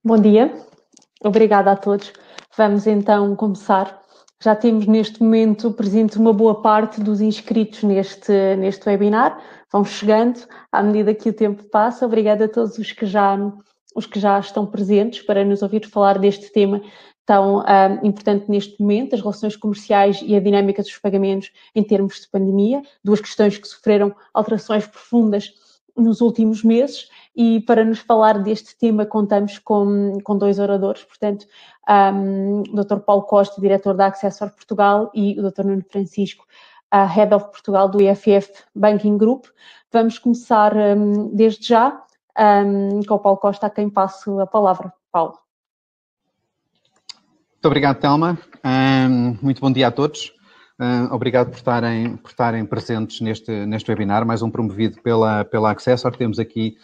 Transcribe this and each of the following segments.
Bom dia, obrigada a todos. Vamos então começar. Já temos neste momento presente uma boa parte dos inscritos neste webinar. Vão chegando à medida que o tempo passa. Obrigada a todos os que já estão presentes para nos ouvir falar deste tema tão importante neste momento, as relações comerciais e a dinâmica dos pagamentos em termos de pandemia, duas questões que sofreram alterações profundas nos últimos meses. E para nos falar deste tema contamos com dois oradores, portanto, o Dr. Paulo Costa, diretor da Accessor Portugal, e o Dr. Nuno Francisco, Head of Portugal do IFF Banking Group. Vamos começar desde já com o Paulo Costa, a quem passo a palavra. Paulo. Muito obrigado, Telma. Muito bom dia a todos. Obrigado por estarem presentes neste webinar, mais um promovido pela Accessor. Temos aqui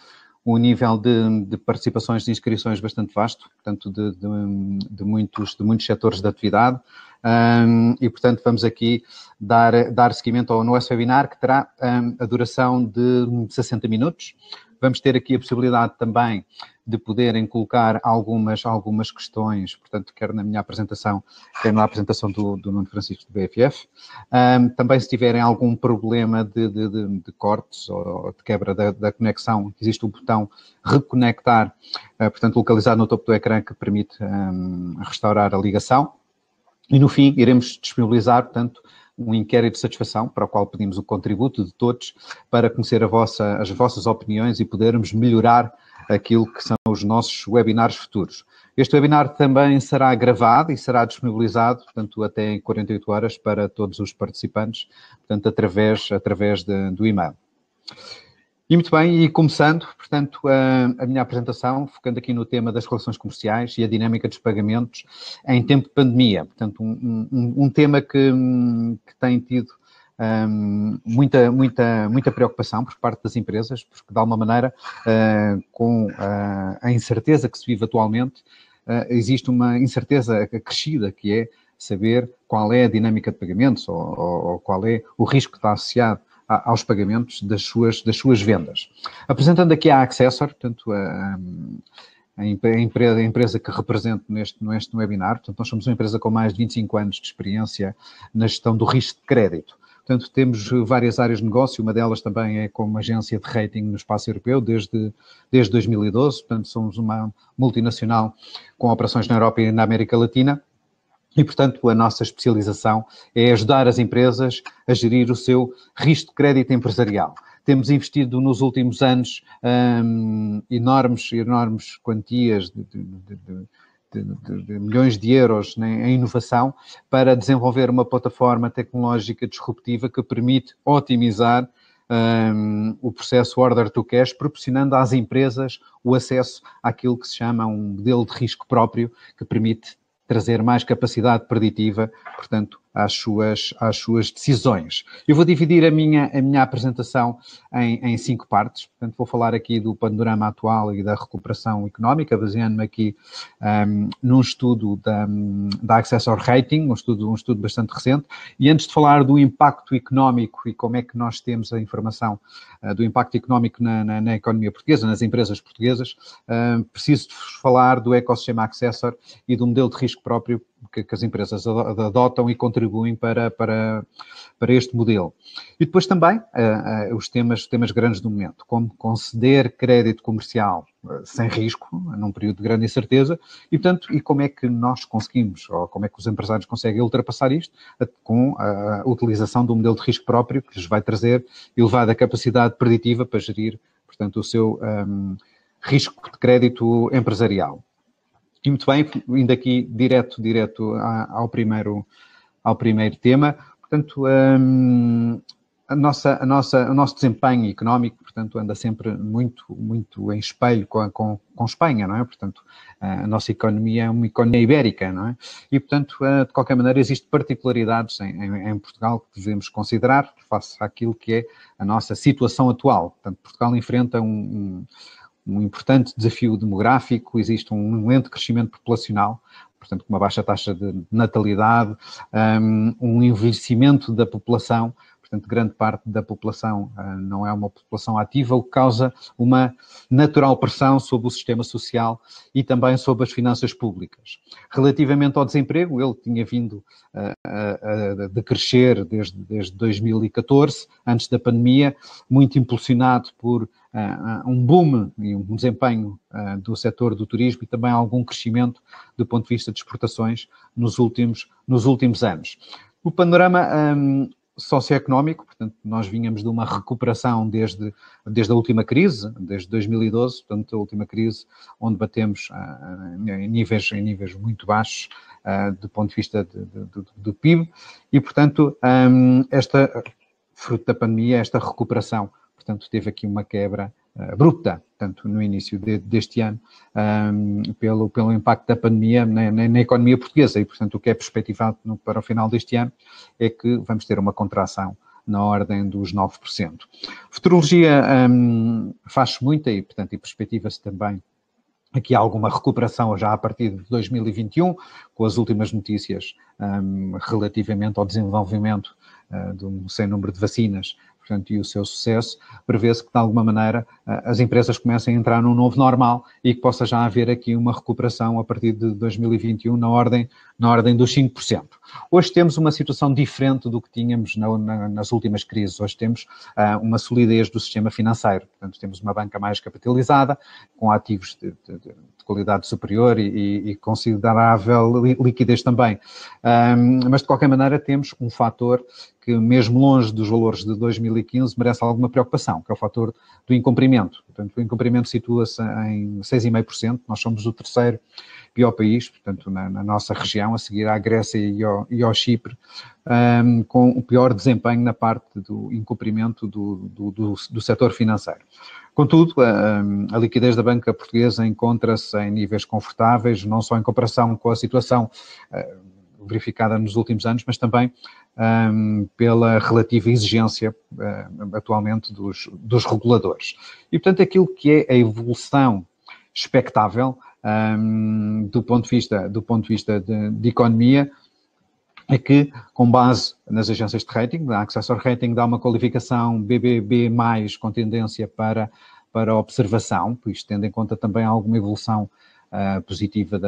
um nível de participações, de inscrições bastante vasto, portanto, de muitos setores de atividade. E, portanto, vamos aqui dar seguimento ao nosso webinar, que terá a duração de 60 minutos. Vamos ter aqui a possibilidade também de poderem colocar algumas questões, portanto, quer na minha apresentação, quer na apresentação do Nuno Francisco do BFF. Também, se tiverem algum problema de cortes ou de quebra da conexão, existe o botão reconectar, portanto, localizado no topo do ecrã, que permite restaurar a ligação. E, no fim, iremos disponibilizar, portanto, um inquérito de satisfação, para o qual pedimos o contributo de todos, para conhecer as vossas opiniões e podermos melhorar aquilo que são os nossos webinars futuros. Este webinar também será gravado e será disponibilizado, portanto, até em 48 horas para todos os participantes, portanto, através do e-mail. E muito bem, e começando, portanto, a minha apresentação, focando aqui no tema das relações comerciais e a dinâmica dos pagamentos em tempo de pandemia. Portanto, um tema que tem tido muita preocupação por parte das empresas, porque, de alguma maneira, com a incerteza que se vive atualmente, existe uma incerteza acrescida, que é saber qual é a dinâmica de pagamentos ou qual é o risco que está associado aos pagamentos das suas vendas. Apresentando aqui a Accessor, portanto, a empresa que represento neste webinar. Portanto, nós somos uma empresa com mais de 25 anos de experiência na gestão do risco de crédito. Portanto, temos várias áreas de negócio, uma delas também é como agência de rating no espaço europeu desde 2012. Portanto, somos uma multinacional com operações na Europa e na América Latina. E, portanto, a nossa especialização é ajudar as empresas a gerir o seu risco de crédito empresarial. Temos investido nos últimos anos enormes quantias de milhões de euros em inovação para desenvolver uma plataforma tecnológica disruptiva que permite otimizar o processo order to cash, proporcionando às empresas o acesso àquilo que se chama um modelo de risco próprio, que permite trazer mais capacidade preditiva, portanto, às suas decisões. Eu vou dividir a minha apresentação em 5 partes. Portanto, vou falar aqui do panorama atual e da recuperação económica, baseando-me aqui num estudo da Accessor Rating, um estudo bastante recente. E antes de falar do impacto económico e como é que nós temos a informação do impacto económico na economia portuguesa, nas empresas portuguesas, preciso de falar do ecossistema Accessor e do modelo de risco próprio que as empresas adotam e contribuem para este modelo. E depois também os temas grandes do momento, como conceder crédito comercial sem risco, num período de grande incerteza, e, portanto, como é que nós conseguimos, ou como é que os empresários conseguem ultrapassar isto, com a utilização do modelo de risco próprio, que lhes vai trazer elevada capacidade preditiva para gerir, portanto, o seu risco de crédito empresarial. E muito bem, indo aqui direto ao primeiro tema. Portanto, o nosso desempenho económico, portanto, anda sempre muito em espelho com Espanha, não é? Portanto, a nossa economia é uma economia ibérica, não é? E, portanto, de qualquer maneira, existem particularidades em Portugal que devemos considerar face àquilo que é a nossa situação atual. Portanto, Portugal enfrenta um importante desafio demográfico, existe um lento crescimento populacional, portanto, com uma baixa taxa de natalidade, um envelhecimento da população, portanto, grande parte da população não é uma população ativa, o que causa uma natural pressão sobre o sistema social e também sobre as finanças públicas. Relativamente ao desemprego, ele tinha vindo a decrescer desde 2014, antes da pandemia, muito impulsionado por um boom e um desempenho do setor do turismo e também algum crescimento do ponto de vista de exportações nos últimos anos. O panorama socioeconómico, portanto, nós vínhamos de uma recuperação desde a última crise, desde 2012, portanto, a última crise onde batemos em níveis muito baixos do ponto de vista do PIB e, portanto, fruto da pandemia, esta recuperação, portanto, teve aqui uma quebra abrupta, tanto no início deste ano, pelo impacto da pandemia na economia portuguesa e, portanto, o que é perspectivado para o final deste ano é que vamos ter uma contração na ordem dos 9%. Futurologia faz-se muita e, portanto, e perspectiva-se também aqui há alguma recuperação já a partir de 2021, com as últimas notícias relativamente ao desenvolvimento de um sem número de vacinas, portanto, e o seu sucesso, prevê-se que, de alguma maneira, as empresas comecem a entrar num novo normal e que possa já haver aqui uma recuperação a partir de 2021 na ordem dos 5%. Hoje temos uma situação diferente do que tínhamos nas últimas crises. Hoje temos uma solidez do sistema financeiro. Portanto, temos uma banca mais capitalizada, com ativos de qualidade superior e considerável liquidez também. Mas, de qualquer maneira, temos um fator que, mesmo longe dos valores de 2015, merece alguma preocupação, que é o fator do incumprimento. Portanto, o incumprimento situa-se em 6,5%. Nós somos o terceiro pior país, portanto, na nossa região, a seguir à Grécia e ao Chipre, com o pior desempenho na parte do incumprimento do setor financeiro. Contudo, a liquidez da banca portuguesa encontra-se em níveis confortáveis, não só em comparação com a situação verificada nos últimos anos, mas também pela relativa exigência atualmente dos reguladores. E, portanto, aquilo que é a evolução expectável do ponto de vista de economia é que, com base nas agências de rating, a Accessor Rating dá uma qualificação BBB+, com tendência para observação, isto tendo em conta também alguma evolução positiva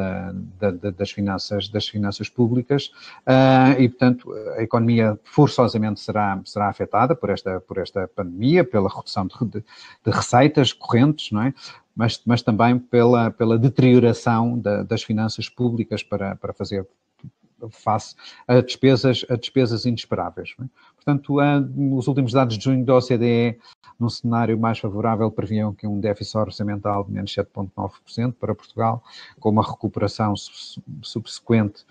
das finanças públicas e, portanto, a economia forçosamente será afetada por esta pandemia, pela redução de receitas correntes, não é? Mas também pela deterioração das finanças públicas para fazer face a despesas inesperáveis. Não é? Portanto, os últimos dados de junho da OCDE, num cenário mais favorável, previam que um déficit orçamental de menos 7,9% para Portugal, com uma recuperação subsequente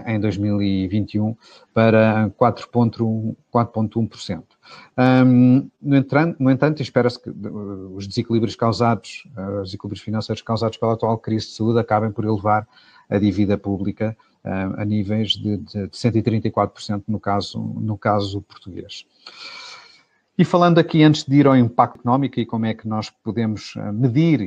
em 2021 para 4,1%. No entanto, espera-se que os desequilíbrios financeiros causados pela atual crise de saúde acabem por elevar a dívida pública a níveis de 134% no caso português. E falando aqui, antes de ir ao impacto económico e como é que nós podemos medir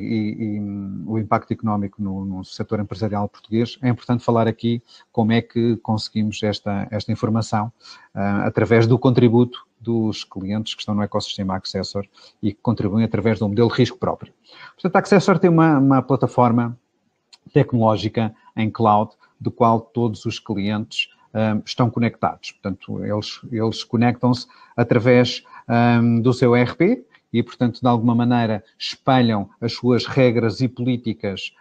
o impacto económico no setor empresarial português, é importante falar aqui como é que conseguimos esta informação através do contributo dos clientes que estão no ecossistema Accessor e que contribuem através de um modelo de risco próprio. Portanto, a Accessor tem uma plataforma tecnológica em cloud, do qual todos os clientes estão conectados. Portanto, eles conectam-se através do seu ERP e, portanto, de alguma maneira espelham as suas regras e políticas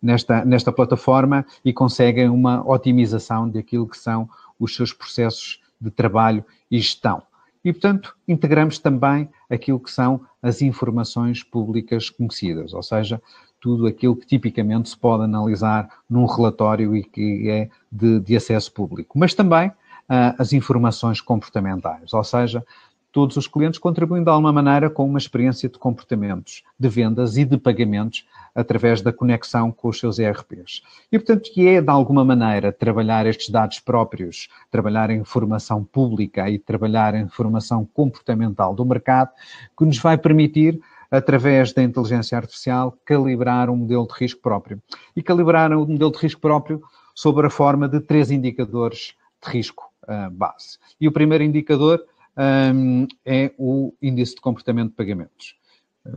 nesta plataforma e conseguem uma otimização daquilo que são os seus processos de trabalho e gestão. E, portanto, integramos também aquilo que são as informações públicas conhecidas, ou seja, tudo aquilo que tipicamente se pode analisar num relatório e que é de acesso público. Mas também as informações comportamentais, ou seja, todos os clientes contribuem de alguma maneira com uma experiência de comportamentos, de vendas e de pagamentos através da conexão com os seus ERPs. E, portanto, que é, de alguma maneira, trabalhar estes dados próprios, trabalhar a informação pública e trabalhar a informação comportamental do mercado, que nos vai permitir, através da inteligência artificial, calibrar um modelo de risco próprio. E calibrar um modelo de risco próprio sob a forma de 3 indicadores de risco base. E o primeiro indicador é o índice de comportamento de pagamentos.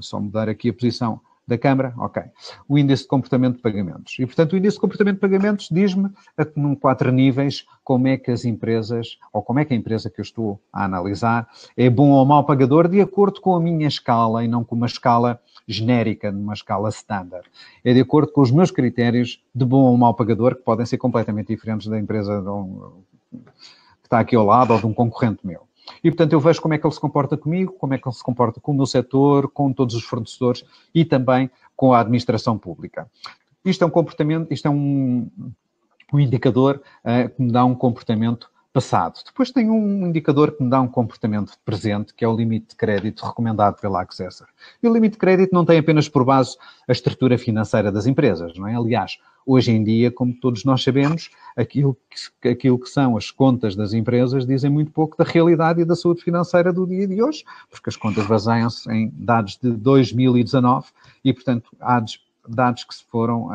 Só mudar aqui a posição da câmara, ok. O índice de comportamento de pagamentos. E, portanto, o índice de comportamento de pagamentos diz-me, num 4 níveis, como é que as empresas, ou como é que a empresa que eu estou a analisar, é bom ou mau pagador de acordo com a minha escala e não com uma escala genérica, numa escala standard. É de acordo com os meus critérios de bom ou mau pagador, que podem ser completamente diferentes da empresa que está aqui ao lado ou de um concorrente meu. E, portanto, eu vejo como é que ele se comporta comigo, como é que ele se comporta com o meu setor, com todos os fornecedores e também com a administração pública. Isto é um comportamento, isto é um indicador que me dá um comportamento passado. Depois tem um indicador que me dá um comportamento presente, que é o limite de crédito recomendado pela Accessor. E o limite de crédito não tem apenas por base a estrutura financeira das empresas, não é? Aliás, hoje em dia, como todos nós sabemos, aquilo que são as contas das empresas dizem muito pouco da realidade e da saúde financeira do dia de hoje, porque as contas baseiam-se em dados de 2019 e, portanto, há dados que se foram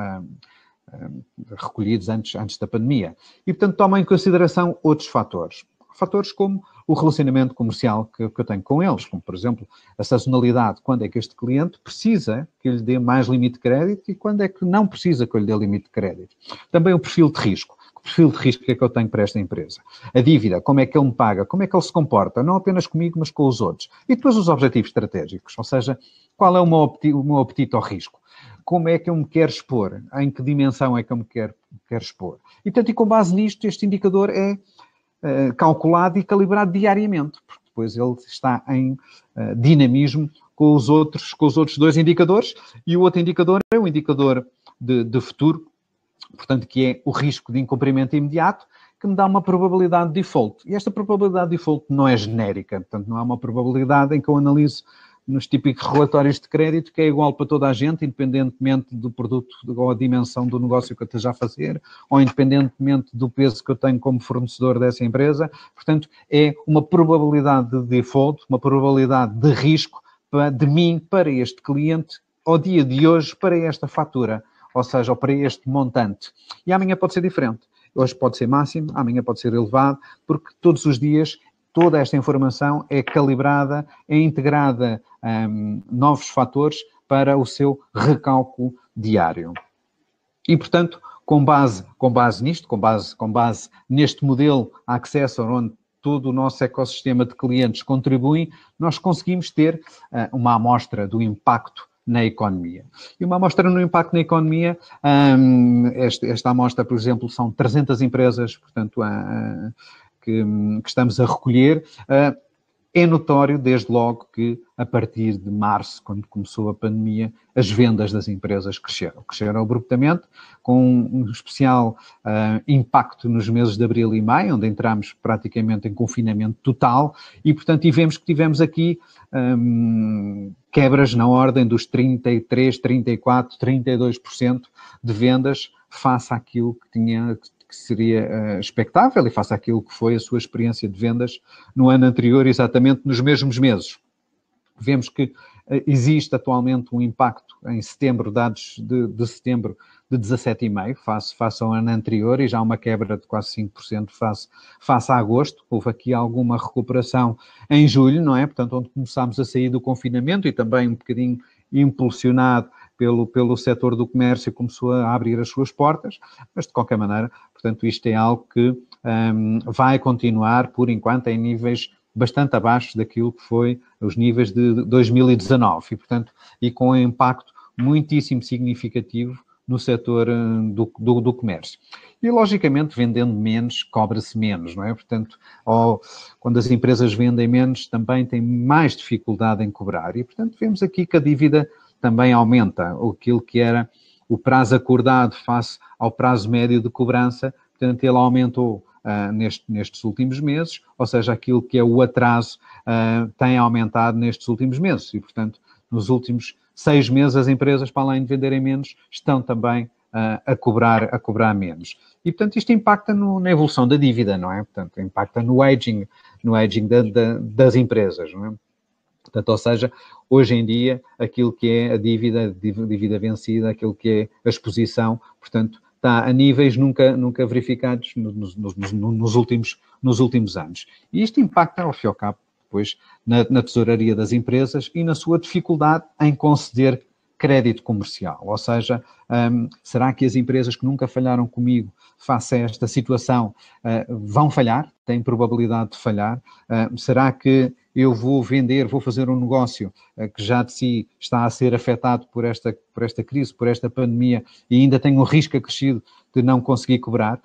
recolhidos antes da pandemia. E, portanto, tomam em consideração outros fatores. Fatores como o relacionamento comercial que eu tenho com eles, como, por exemplo, a sazonalidade, quando é que este cliente precisa que eu lhe dê mais limite de crédito e quando é que não precisa que eu lhe dê limite de crédito. Também o perfil de risco. Que perfil de risco é que eu tenho para esta empresa? A dívida, como é que ele me paga? Como é que ele se comporta? Não apenas comigo, mas com os outros. E depois os objetivos estratégicos, ou seja, qual é o meu apetite ao risco? Como é que eu me quero expor? Em que dimensão é que eu me quero expor? E, portanto, com base nisto, este indicador é calculado e calibrado diariamente, porque depois ele está em dinamismo com os outros 2 indicadores, e o outro indicador é o indicador de futuro, portanto, que é o risco de incumprimento imediato, que me dá uma probabilidade de default. E esta probabilidade de default não é genérica, portanto, não é uma probabilidade em que eu analiso nos típicos relatórios de crédito, que é igual para toda a gente, independentemente do produto ou a dimensão do negócio que eu esteja a fazer, ou independentemente do peso que eu tenho como fornecedor dessa empresa. Portanto, é uma probabilidade de default, uma probabilidade de risco de mim para este cliente, ao dia de hoje, para esta fatura, ou seja, para este montante. E amanhã pode ser diferente. Hoje pode ser máximo, amanhã pode ser elevado, porque todos os dias toda esta informação é calibrada, é integrada novos fatores para o seu recálculo diário. E, portanto, com base nisto, com base neste modelo Accessor, onde todo o nosso ecossistema de clientes contribui, nós conseguimos ter uma amostra do impacto na economia. E uma amostra no impacto na economia, esta amostra, por exemplo, são 300 empresas, portanto, que estamos a recolher. É notório, desde logo, que a partir de março, quando começou a pandemia, as vendas das empresas cresceram. Cresceram abruptamente, com um especial impacto nos meses de abril e maio, onde entramos praticamente em confinamento total e, portanto, vemos que tivemos aqui quebras na ordem dos 33%, 34%, 32% de vendas face àquilo que seria expectável e face àquilo que foi a sua experiência de vendas no ano anterior, exatamente nos mesmos meses. Vemos que existe atualmente um impacto em setembro, dados de setembro, de 17,5% face ao ano anterior e já uma quebra de quase 5% face a agosto. Houve aqui alguma recuperação em julho, não é? Portanto, onde começámos a sair do confinamento e também um bocadinho impulsionado pelo setor do comércio, começou a abrir as suas portas, mas de qualquer maneira, portanto, isto é algo que vai continuar, por enquanto, em níveis bastante abaixo daquilo que foi os níveis de 2019 e, portanto, e com um impacto muitíssimo significativo no setor do comércio. E, logicamente, vendendo menos, cobra-se menos, não é? Portanto, quando as empresas vendem menos, também têm mais dificuldade em cobrar. E, portanto, vemos aqui que a dívida também aumenta, aquilo que era o prazo acordado face ao prazo médio de cobrança, portanto, ele aumentou nestes últimos meses, ou seja, aquilo que é o atraso tem aumentado nestes últimos meses. E, portanto, nos últimos 6 meses, as empresas, para além de venderem menos, estão também a cobrar menos. E, portanto, isto impacta na evolução da dívida, não é? Portanto, impacta no aging das empresas, não é? Portanto, ou seja, hoje em dia, aquilo que é a dívida vencida, aquilo que é a exposição, portanto, está a níveis nunca verificados nos últimos anos. E isto impacta, ao fim e ao cabo, depois, na tesouraria das empresas e na sua dificuldade em conceder crédito comercial. Ou seja, será que as empresas que nunca falharam comigo face a esta situação vão falhar? Têm probabilidade de falhar? Será que eu vou fazer um negócio que já de si está a ser afetado por esta crise, por esta pandemia, e ainda tenho um risco acrescido de não conseguir cobrar?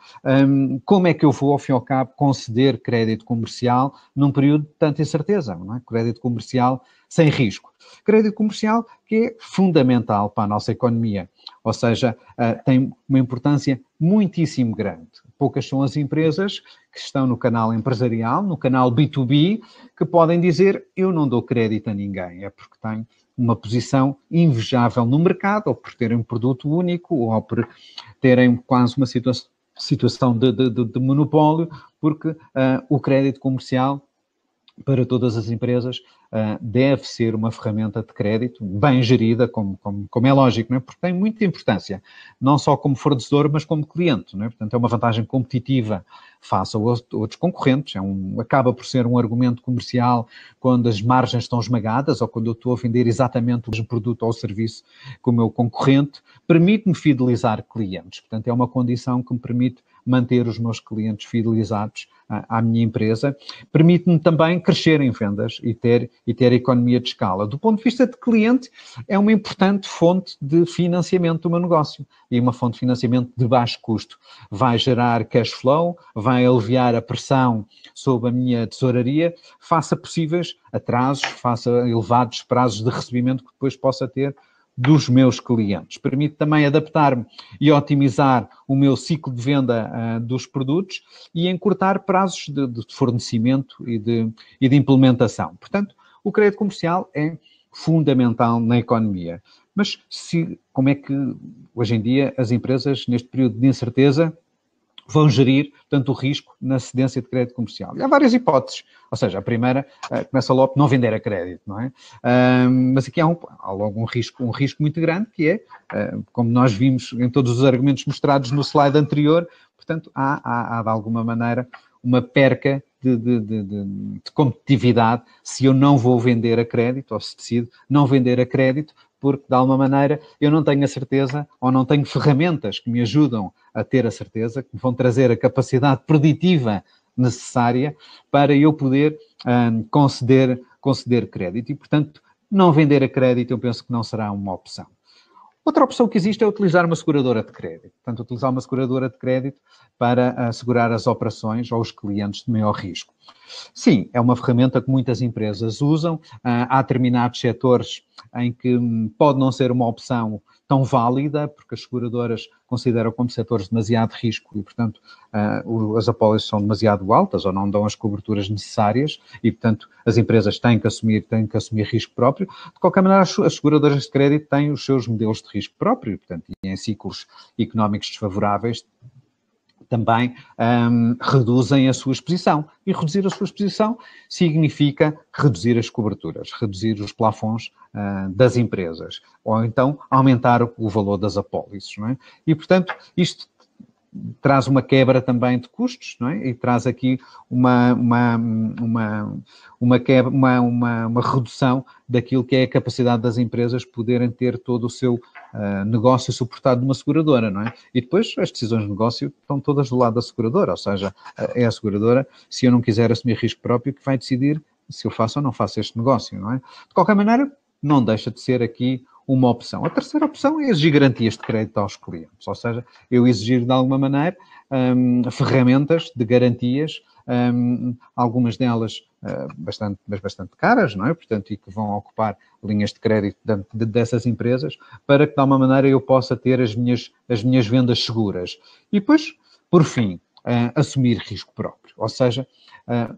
Como é que eu vou, ao fim e ao cabo, conceder crédito comercial num período de tanta incerteza, não é? Crédito comercial sem risco. Crédito comercial que é fundamental para a nossa economia, ou seja, tem uma importância muitíssimo grande. Poucas são as empresas que estão no canal empresarial, no canal B2B, que podem dizer: eu não dou crédito a ninguém, é porque tenho uma posição invejável no mercado, ou por terem um produto único, ou por terem quase uma situação de monopólio, porque o crédito comercial, para todas as empresas, deve ser uma ferramenta de crédito bem gerida, como é lógico, não é? Porque tem muita importância, não só como fornecedor, mas como cliente, não é? Portanto, é uma vantagem competitiva face a outros concorrentes, acaba por ser um argumento comercial quando as margens estão esmagadas ou quando eu estou a vender exatamente o produto ou serviço que o meu concorrente, permite-me fidelizar clientes. Portanto, é uma condição que me permite manter os meus clientes fidelizados à minha empresa, permite-me também crescer em vendas e ter economia de escala. Do ponto de vista de cliente, é uma importante fonte de financiamento do meu negócio e uma fonte de financiamento de baixo custo. Vai gerar cash flow, vai aliviar a pressão sobre a minha tesouraria, face a possíveis atrasos, face a elevados prazos de recebimento que depois possa ter dos meus clientes. Permite também adaptar-me e otimizar o meu ciclo de venda dos produtos e encurtar prazos de fornecimento e de implementação. Portanto, o crédito comercial é fundamental na economia. Mas como é que, hoje em dia, as empresas, neste período de incerteza, vão gerir, portanto, o risco na cedência de crédito comercial? E há várias hipóteses. Ou seja, a primeira começa logo por não vender a crédito, não é? Mas aqui há logo um risco muito grande, que é, como nós vimos em todos os argumentos mostrados no slide anterior, portanto, há de alguma maneira uma perca de competitividade se eu não vou vender a crédito, ou se decido não vender a crédito, porque, de alguma maneira, eu não tenho a certeza ou não tenho ferramentas que me ajudam a ter a certeza, que me vão trazer a capacidade preditiva necessária para eu poder conceder crédito. E, portanto, não vender a crédito eu penso que não será uma opção. Outra opção que existe é utilizar uma seguradora de crédito. Portanto, utilizar uma seguradora de crédito para assegurar as operações aos clientes de maior risco. Sim, é uma ferramenta que muitas empresas usam. Há determinados setores em que pode não ser uma opção tão válida, porque as seguradoras consideram como setores de demasiado risco e, portanto, as apólices são demasiado altas ou não dão as coberturas necessárias e, portanto, as empresas têm que assumir risco próprio. De qualquer maneira, as seguradoras de crédito têm os seus modelos de risco próprio, portanto, e em ciclos económicos desfavoráveis, também reduzem a sua exposição. E reduzir a sua exposição significa reduzir as coberturas, reduzir os plafons das empresas, ou então aumentar o valor das apólices, não é? E, portanto, isto traz uma quebra também de custos, não é? E traz aqui uma redução daquilo que é a capacidade das empresas poderem ter todo o seu negócio suportado numa seguradora, não é? E depois as decisões de negócio estão todas do lado da seguradora, ou seja, é a seguradora, se eu não quiser assumir risco próprio, que vai decidir se eu faço ou não faço este negócio, não é? De qualquer maneira, não deixa de ser aqui uma opção. A terceira opção é exigir garantias de crédito aos clientes, ou seja, eu exigir de alguma maneira ferramentas de garantias, algumas delas bastante caras, não é? Portanto, e que vão ocupar linhas de crédito dessas empresas, para que de alguma maneira eu possa ter as minhas vendas seguras. E depois, por fim, assumir risco próprio, ou seja,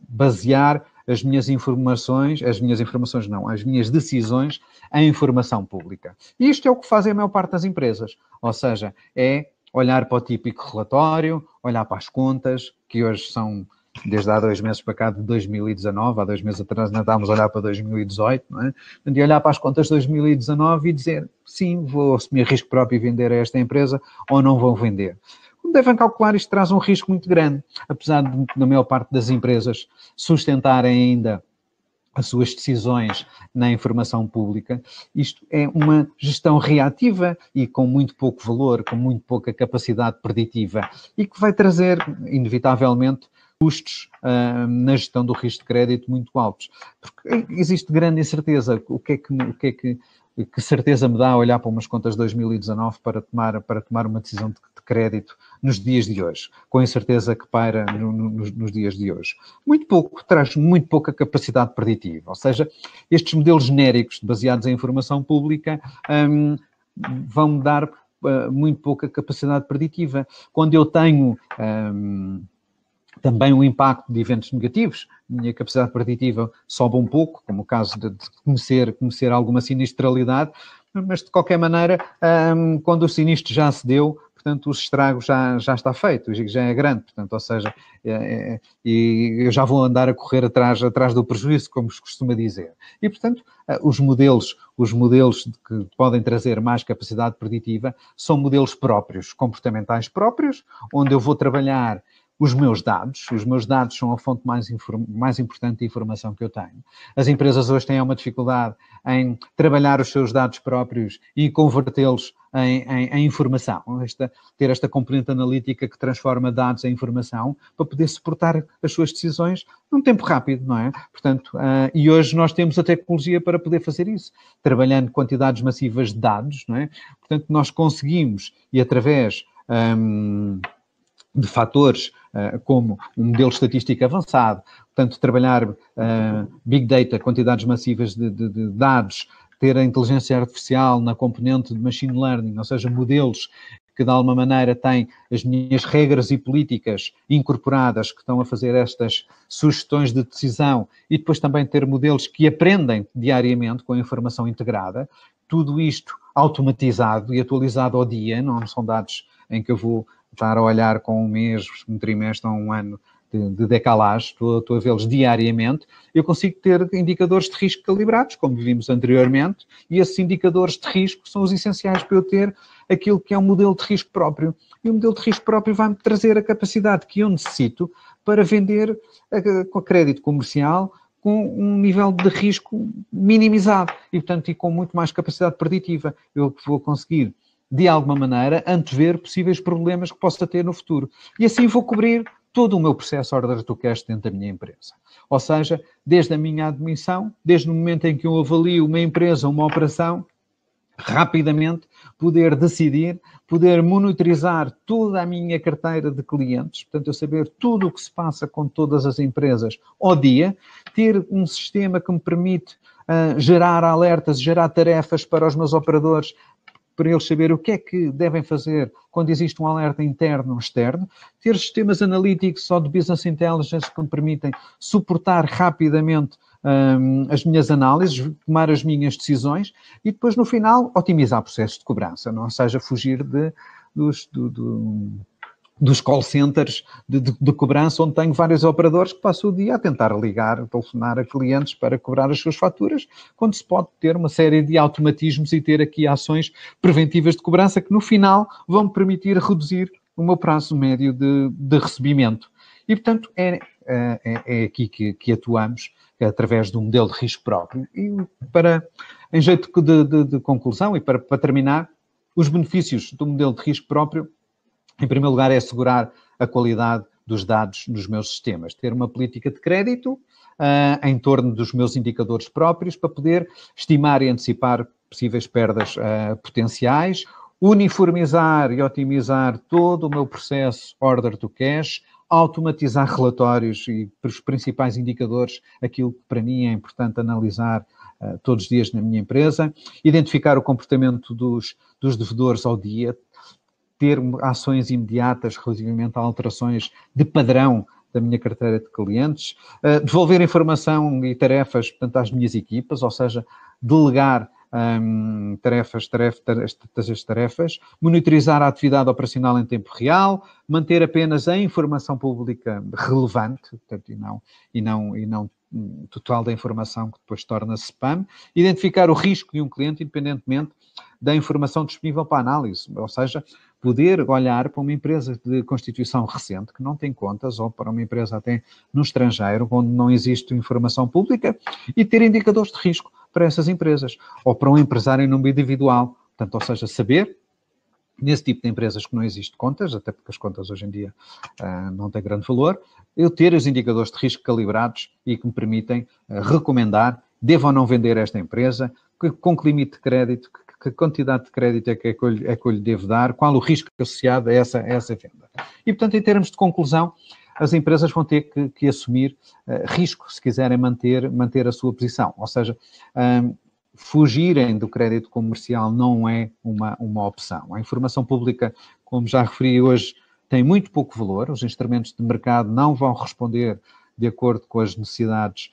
basear as minhas decisões em informação pública. E isto é o que fazem a maior parte das empresas, ou seja, é olhar para o típico relatório, olhar para as contas, que hoje são desde há 2 meses para cá de 2019, há 2 meses atrás ainda estávamos a olhar para 2018, não é? De olhar para as contas de 2019 e dizer, sim, vou assumir risco próprio e vender a esta empresa ou não vou vender. Como devem calcular, isto traz um risco muito grande, apesar de, na maior parte das empresas, sustentarem ainda as suas decisões na informação pública. Isto é uma gestão reativa e com muito pouco valor, com muito pouca capacidade preditiva e que vai trazer, inevitavelmente, custos na gestão do risco de crédito muito altos. Porque existe grande incerteza. Que certeza me dá a olhar para umas contas de 2019 para tomar uma decisão de crédito nos dias de hoje, com a incerteza que paira nos dias de hoje? Muito pouco, traz muito pouca capacidade preditiva. Ou seja, estes modelos genéricos baseados em informação pública vão dar muito pouca capacidade preditiva. Quando eu tenho também o impacto de eventos negativos, a minha capacidade preditiva sobe um pouco, como o caso de conhecer alguma sinistralidade, mas de qualquer maneira, quando o sinistro já se deu, portanto, os estragos já está feito, já é grande, portanto, ou seja, e eu já vou andar a correr atrás do prejuízo, como se costuma dizer. E, portanto, os modelos que podem trazer mais capacidade preditiva são modelos próprios, comportamentais próprios, onde eu vou trabalhar os meus dados são a fonte mais importante de informação que eu tenho. As empresas hoje têm uma dificuldade em trabalhar os seus dados próprios e convertê-los em informação. Ter esta componente analítica que transforma dados em informação para poder suportar as suas decisões num tempo rápido, não é? Portanto, e hoje nós temos a tecnologia para poder fazer isso, trabalhando quantidades massivas de dados, não é? Portanto, nós conseguimos, e através de fatores como um modelo estatístico avançado, portanto, trabalhar Big Data, quantidades massivas de dados, ter a inteligência artificial na componente de Machine Learning, ou seja, modelos que de alguma maneira têm as minhas regras e políticas incorporadas, que estão a fazer estas sugestões de decisão, e depois também ter modelos que aprendem diariamente com a informação integrada, tudo isto automatizado e atualizado ao dia, não são dados em que eu vou estar a olhar com um mês, um trimestre ou um ano de decalagem, estou a vê-los diariamente, eu consigo ter indicadores de risco calibrados, como vimos anteriormente, e esses indicadores de risco são os essenciais para eu ter aquilo que é um modelo de risco próprio. E o modelo de risco próprio vai-me trazer a capacidade que eu necessito para vender com crédito comercial com um nível de risco minimizado e, portanto, e com muito mais capacidade preditiva. Eu vou conseguir, de alguma maneira, antever possíveis problemas que possa ter no futuro. E assim vou cobrir todo o meu processo order to cash dentro da minha empresa. Ou seja, desde a minha admissão, desde o momento em que eu avalio uma empresa, uma operação, rapidamente poder decidir, poder monitorizar toda a minha carteira de clientes, portanto, eu saber tudo o que se passa com todas as empresas ao dia, ter um sistema que me permite gerar alertas, gerar tarefas para os meus operadores, para eles saber o que é que devem fazer quando existe um alerta interno ou externo, ter sistemas analíticos ou de business intelligence que me permitem suportar rapidamente as minhas análises, tomar as minhas decisões e depois, no final, otimizar processos de cobrança, não seja fugir dos call centers de cobrança, onde tenho vários operadores que passam o dia a tentar ligar, a telefonar a clientes para cobrar as suas faturas, quando se pode ter uma série de automatismos e ter aqui ações preventivas de cobrança que, no final, vão me permitir reduzir o meu prazo médio de recebimento. E, portanto, é aqui que atuamos, através de um modelo de risco próprio. E, em jeito de conclusão e para terminar, os benefícios do modelo de risco próprio, em primeiro lugar, é assegurar a qualidade dos dados nos meus sistemas. Ter uma política de crédito em torno dos meus indicadores próprios para poder estimar e antecipar possíveis perdas potenciais, uniformizar e otimizar todo o meu processo order to cash, automatizar relatórios e os principais indicadores, aquilo que para mim é importante analisar todos os dias na minha empresa, identificar o comportamento dos devedores ao dia, ter ações imediatas relativamente a alterações de padrão da minha carteira de clientes, devolver informação e tarefas, portanto, às minhas equipas, ou seja, delegar tarefas, monitorizar a atividade operacional em tempo real, manter apenas a informação pública relevante, portanto, e não total da informação que depois torna-se spam, identificar o risco de um cliente independentemente da informação disponível para análise, ou seja, poder olhar para uma empresa de constituição recente que não tem contas, ou para uma empresa até no estrangeiro, onde não existe informação pública, e ter indicadores de risco para essas empresas, ou para um empresário em nome individual. Portanto, ou seja, saber, nesse tipo de empresas que não existe contas, até porque as contas hoje em dia não têm grande valor, eu ter os indicadores de risco calibrados e que me permitem recomendar, devo ou não vender esta empresa, com que limite de crédito, que quantidade de crédito é que eu lhe devo dar, qual o risco associado a essa venda. E, portanto, em termos de conclusão, as empresas vão ter que assumir risco se quiserem manter a sua posição. Ou seja, fugirem do crédito comercial não é uma opção. A informação pública, como já referi hoje, tem muito pouco valor. Os instrumentos de mercado não vão responder de acordo com as necessidades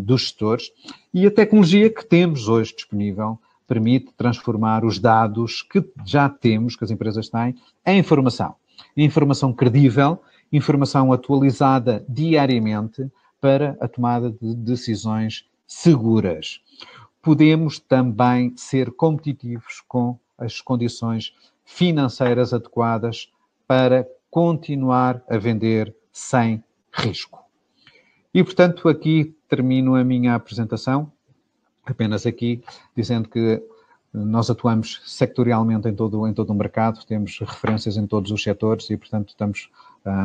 dos gestores. E a tecnologia que temos hoje disponível permite transformar os dados que já temos, que as empresas têm, em informação. Informação credível, informação atualizada diariamente para a tomada de decisões seguras. Podemos também ser competitivos com as condições financeiras adequadas para continuar a vender sem risco. E, portanto, aqui termino a minha apresentação, apenas aqui dizendo que nós atuamos sectorialmente em todo o mercado, temos referências em todos os setores e, portanto, estamos,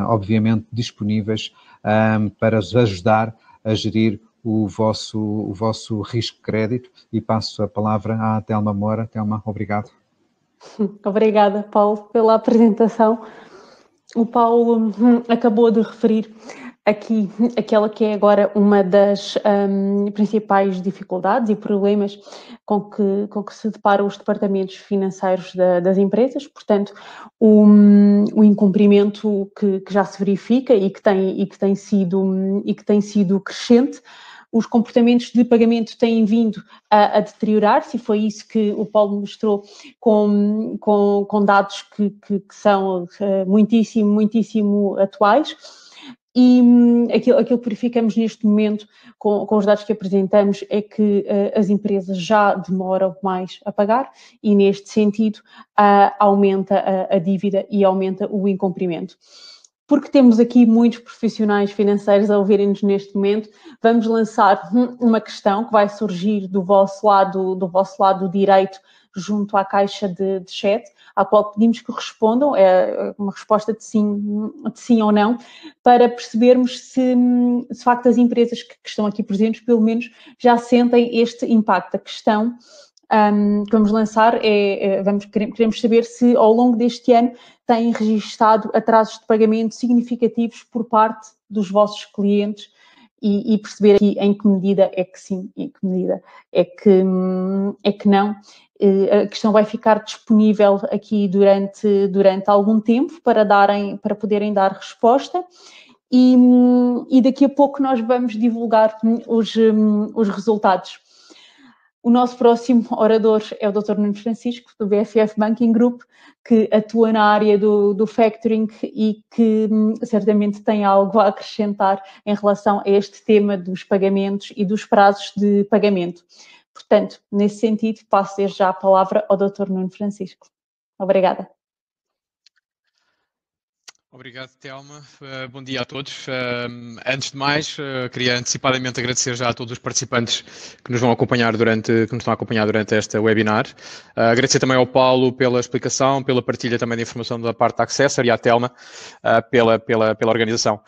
obviamente, disponíveis para vos ajudar a gerir o vosso risco de crédito. E passo a palavra à Telma Moura. Telma, obrigado. Obrigada, Paulo, pela apresentação. O Paulo acabou de referir aqui aquela que é agora uma das principais dificuldades e problemas com que se deparam os departamentos financeiros das empresas, portanto, o incumprimento que já se verifica e que tem sido crescente. Os comportamentos de pagamento têm vindo a deteriorar-se, e foi isso que o Paulo mostrou com dados que são muitíssimo atuais. E aquilo que verificamos neste momento com os dados que apresentamos é que as empresas já demoram mais a pagar e, neste sentido, aumenta a dívida e aumenta o incumprimento. Porque temos aqui muitos profissionais financeiros a ouvirem-nos neste momento, vamos lançar uma questão que vai surgir do vosso lado direito, junto à caixa de chat, à qual pedimos que respondam, é uma resposta de sim ou não, para percebermos se de facto as empresas que estão aqui presentes, pelo menos, já sentem este impacto. A questão que vamos lançar queremos saber se ao longo deste ano têm registado atrasos de pagamento significativos por parte dos vossos clientes e perceber aqui em que medida é que sim, em que medida é que não. A questão vai ficar disponível aqui durante algum tempo para poderem dar resposta. E daqui a pouco nós vamos divulgar os resultados. O nosso próximo orador é o Dr. Nuno Francisco, do BFF Banking Group, que atua na área do factoring e que certamente tem algo a acrescentar em relação a este tema dos pagamentos e dos prazos de pagamento. Portanto, nesse sentido, passo desde já a palavra ao Dr. Nuno Francisco. Obrigada. Obrigado, Telma. Bom dia a todos. Antes de mais, queria antecipadamente agradecer já a todos os participantes que nos estão a acompanhar durante este webinar. Agradecer também ao Paulo pela explicação, pela partilha também da informação da parte da Accessor e à Telma pela organização.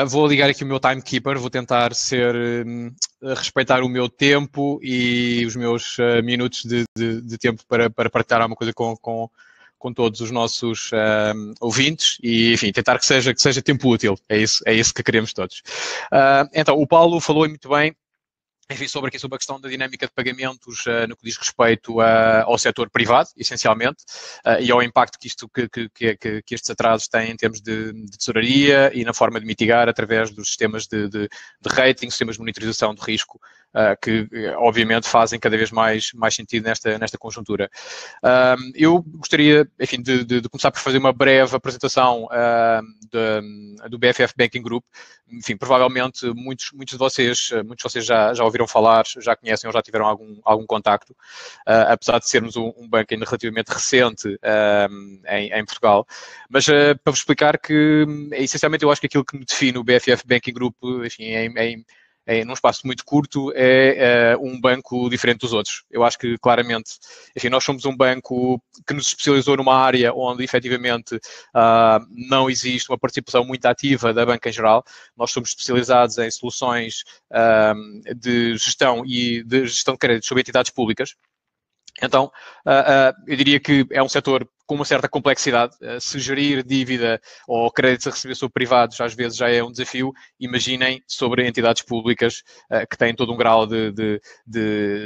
Vou ligar aqui o meu timekeeper, vou tentar respeitar o meu tempo e os meus minutos de tempo para partilhar alguma coisa com todos os nossos ouvintes e, enfim, tentar que seja tempo útil. É isso que queremos todos. Então, o Paulo falou muito bem, enfim, sobre a questão da dinâmica de pagamentos no que diz respeito ao setor privado, essencialmente, e ao impacto que estes atrasos têm em termos de tesouraria e na forma de mitigar através dos sistemas de rating, sistemas de monitorização de risco que obviamente fazem cada vez mais sentido nesta conjuntura. Eu gostaria, enfim, de começar por fazer uma breve apresentação do BFF Banking Group. Enfim, provavelmente muitos de vocês já ouviram falar, já conhecem ou já tiveram algum contacto, apesar de sermos um banco ainda relativamente recente em Portugal. Mas para vos explicar que, essencialmente, eu acho que aquilo que define o BFF Banking Group, enfim, num espaço muito curto, é um banco diferente dos outros. Eu acho que, claramente, enfim, nós somos um banco que nos especializou numa área onde, efetivamente, não existe uma participação muito ativa da banca em geral. Nós somos especializados em soluções de gestão de crédito sobre entidades públicas. Então, eu diria que é um setor com uma certa complexidade. Se gerir dívida ou créditos a receber sobre privados às vezes já é um desafio, imaginem sobre entidades públicas que têm todo um grau de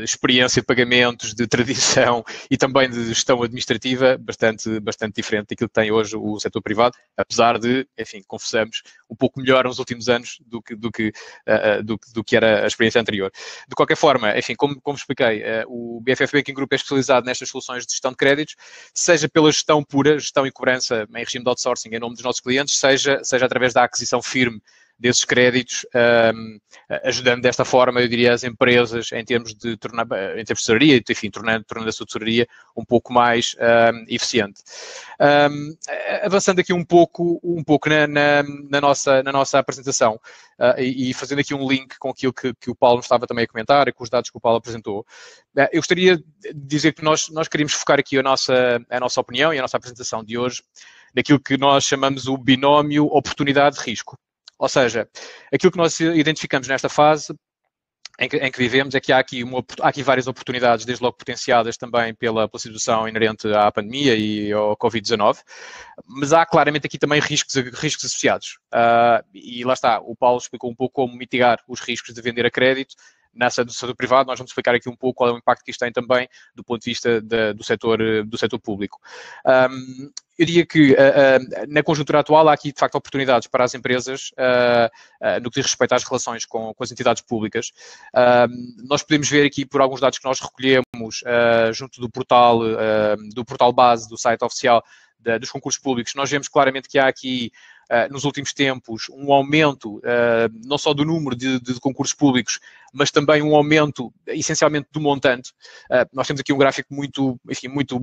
experiência de pagamentos, de tradição e também de gestão administrativa bastante diferente daquilo que tem hoje o setor privado, apesar de, enfim, confessamos, um pouco melhor nos últimos anos do que era a experiência anterior. De qualquer forma, enfim, como expliquei, o BFF Banking Group é especializado nestas soluções de gestão de créditos, seja pela gestão pura, gestão e cobrança em regime de outsourcing em nome dos nossos clientes, seja através da aquisição firme desses créditos, ajudando desta forma, eu diria, as empresas em termos de tesouraria, enfim, tornando a sua tesouraria um pouco mais eficiente. Avançando aqui um pouco na nossa apresentação e fazendo aqui um link com aquilo que o Paulo estava também a comentar e com os dados que o Paulo apresentou, eu gostaria de dizer que nós queríamos focar aqui a nossa opinião e a nossa apresentação de hoje naquilo que nós chamamos o binómio oportunidade-risco. Ou seja, aquilo que nós identificamos nesta fase em que vivemos é que há aqui várias oportunidades, desde logo potenciadas também pela situação inerente à pandemia e ao Covid-19, mas há claramente aqui também riscos associados. E lá está, o Paulo explicou um pouco como mitigar os riscos de vender a crédito. Do setor privado, nós vamos explicar aqui um pouco qual é o impacto que isto tem também do ponto de vista do setor público. Eu diria que na conjuntura atual há aqui, de facto, oportunidades para as empresas no que diz respeito às relações com as entidades públicas. Nós podemos ver aqui por alguns dados que nós recolhemos junto do portal base do site oficial dos concursos públicos. Nós vemos claramente que há aqui nos últimos tempos um aumento não só do número de concursos públicos, mas também um aumento essencialmente do montante. Nós temos aqui um gráfico muito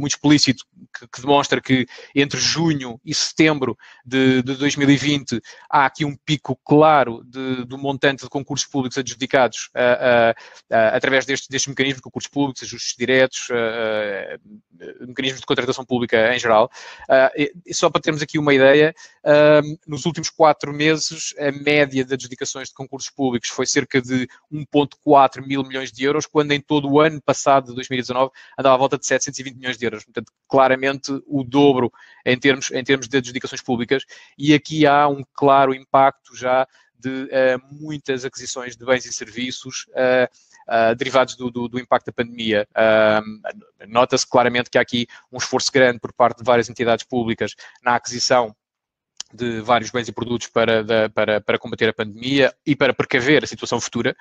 explícito que demonstra que entre junho e setembro de 2020 há aqui um pico claro do montante de concursos públicos adjudicados através destes mecanismos de concursos públicos, ajustes diretos, mecanismos de contratação pública em geral. E só para termos aqui uma ideia, nos últimos 4 meses, a média de adjudicações de concursos públicos foi cerca de 1,4 mil milhões de euros, quando em todo o ano passado, de 2019, andava à volta de 720 milhões de euros. Portanto, claramente o dobro em termos de adjudicações públicas, e aqui há um claro impacto já de muitas aquisições de bens e serviços derivados do impacto da pandemia. Nota-se claramente que há aqui um esforço grande por parte de várias entidades públicas na aquisição de vários bens e produtos para combater a pandemia e para precaver a situação futura.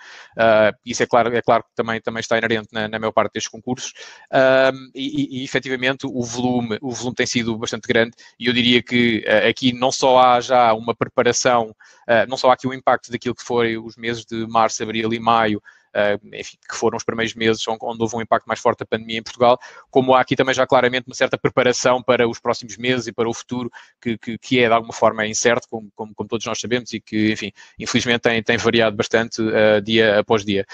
Isso é claro que também está inerente na maior parte destes concursos. E efetivamente o volume tem sido bastante grande, e eu diria que aqui não só há já uma preparação, não só há aqui o impacto daquilo que foi os meses de março, abril e maio, enfim, que foram os primeiros meses onde houve um impacto mais forte da pandemia em Portugal, como há aqui também já claramente uma certa preparação para os próximos meses e para o futuro, que é de alguma forma incerto, como todos nós sabemos, e que, enfim, infelizmente tem variado bastante dia após dia.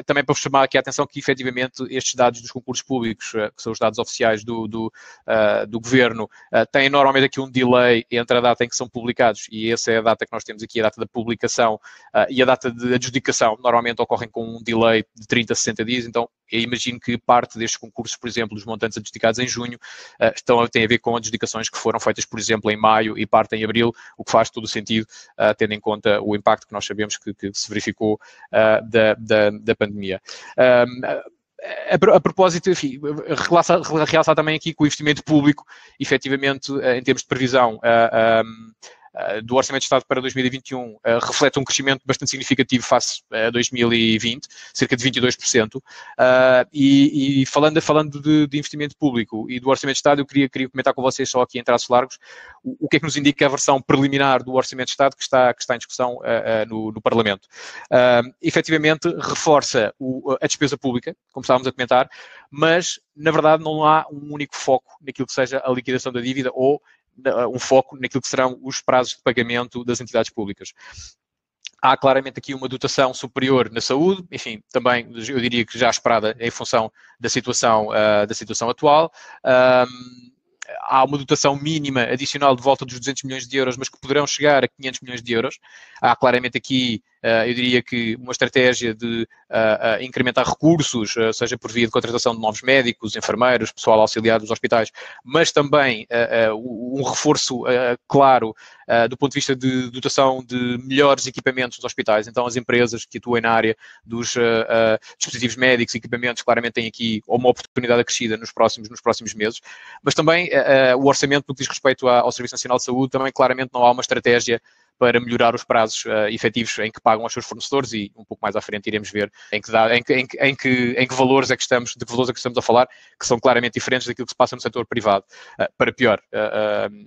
Também para vos chamar aqui a atenção que, efetivamente, estes dados dos concursos públicos, que são os dados oficiais do Governo, têm normalmente aqui um delay entre a data em que são publicados, e essa é a data que nós temos aqui, a data da publicação, e a data de adjudicação, normalmente ocorrem com um delay de 30 a 60 dias, então eu imagino que parte destes concursos, por exemplo, dos montantes adjudicados em junho, têm a ver com adjudicações que foram feitas, por exemplo, em maio e parte em abril, o que faz todo o sentido, tendo em conta o impacto que nós sabemos que se verificou da pandemia. A propósito, enfim, realçar também aqui que o investimento público, efetivamente, em termos de previsão, do Orçamento de Estado para 2021 reflete um crescimento bastante significativo face a 2020, cerca de 22%. E falando de investimento público e do Orçamento de Estado, eu queria comentar com vocês, só aqui em traços largos, o que é que nos indica a versão preliminar do Orçamento de Estado que está em discussão no Parlamento. Efetivamente, reforça a despesa pública, como estávamos a comentar, mas, na verdade, não há um único foco naquilo que seja a liquidação da dívida ou um foco naquilo que serão os prazos de pagamento das entidades públicas. Há claramente aqui uma dotação superior na saúde, enfim, também eu diria que já esperada em função da situação atual. Há uma dotação mínima adicional de volta dos 200 milhões de euros, mas que poderão chegar a 500 milhões de euros. Há claramente aqui, eu diria que uma estratégia de incrementar recursos, seja por via de contratação de novos médicos, enfermeiros, pessoal auxiliar dos hospitais, mas também um reforço claro do ponto de vista de dotação de melhores equipamentos dos hospitais. Então, as empresas que atuem na área dos dispositivos médicos e equipamentos claramente têm aqui uma oportunidade acrescida nos próximos meses, mas também o orçamento, no que diz respeito ao Serviço Nacional de Saúde, também claramente não há uma estratégia para melhorar os prazos efetivos em que pagam aos seus fornecedores, e um pouco mais à frente iremos ver em que valores é que estamos a falar, que são claramente diferentes daquilo que se passa no setor privado, para pior,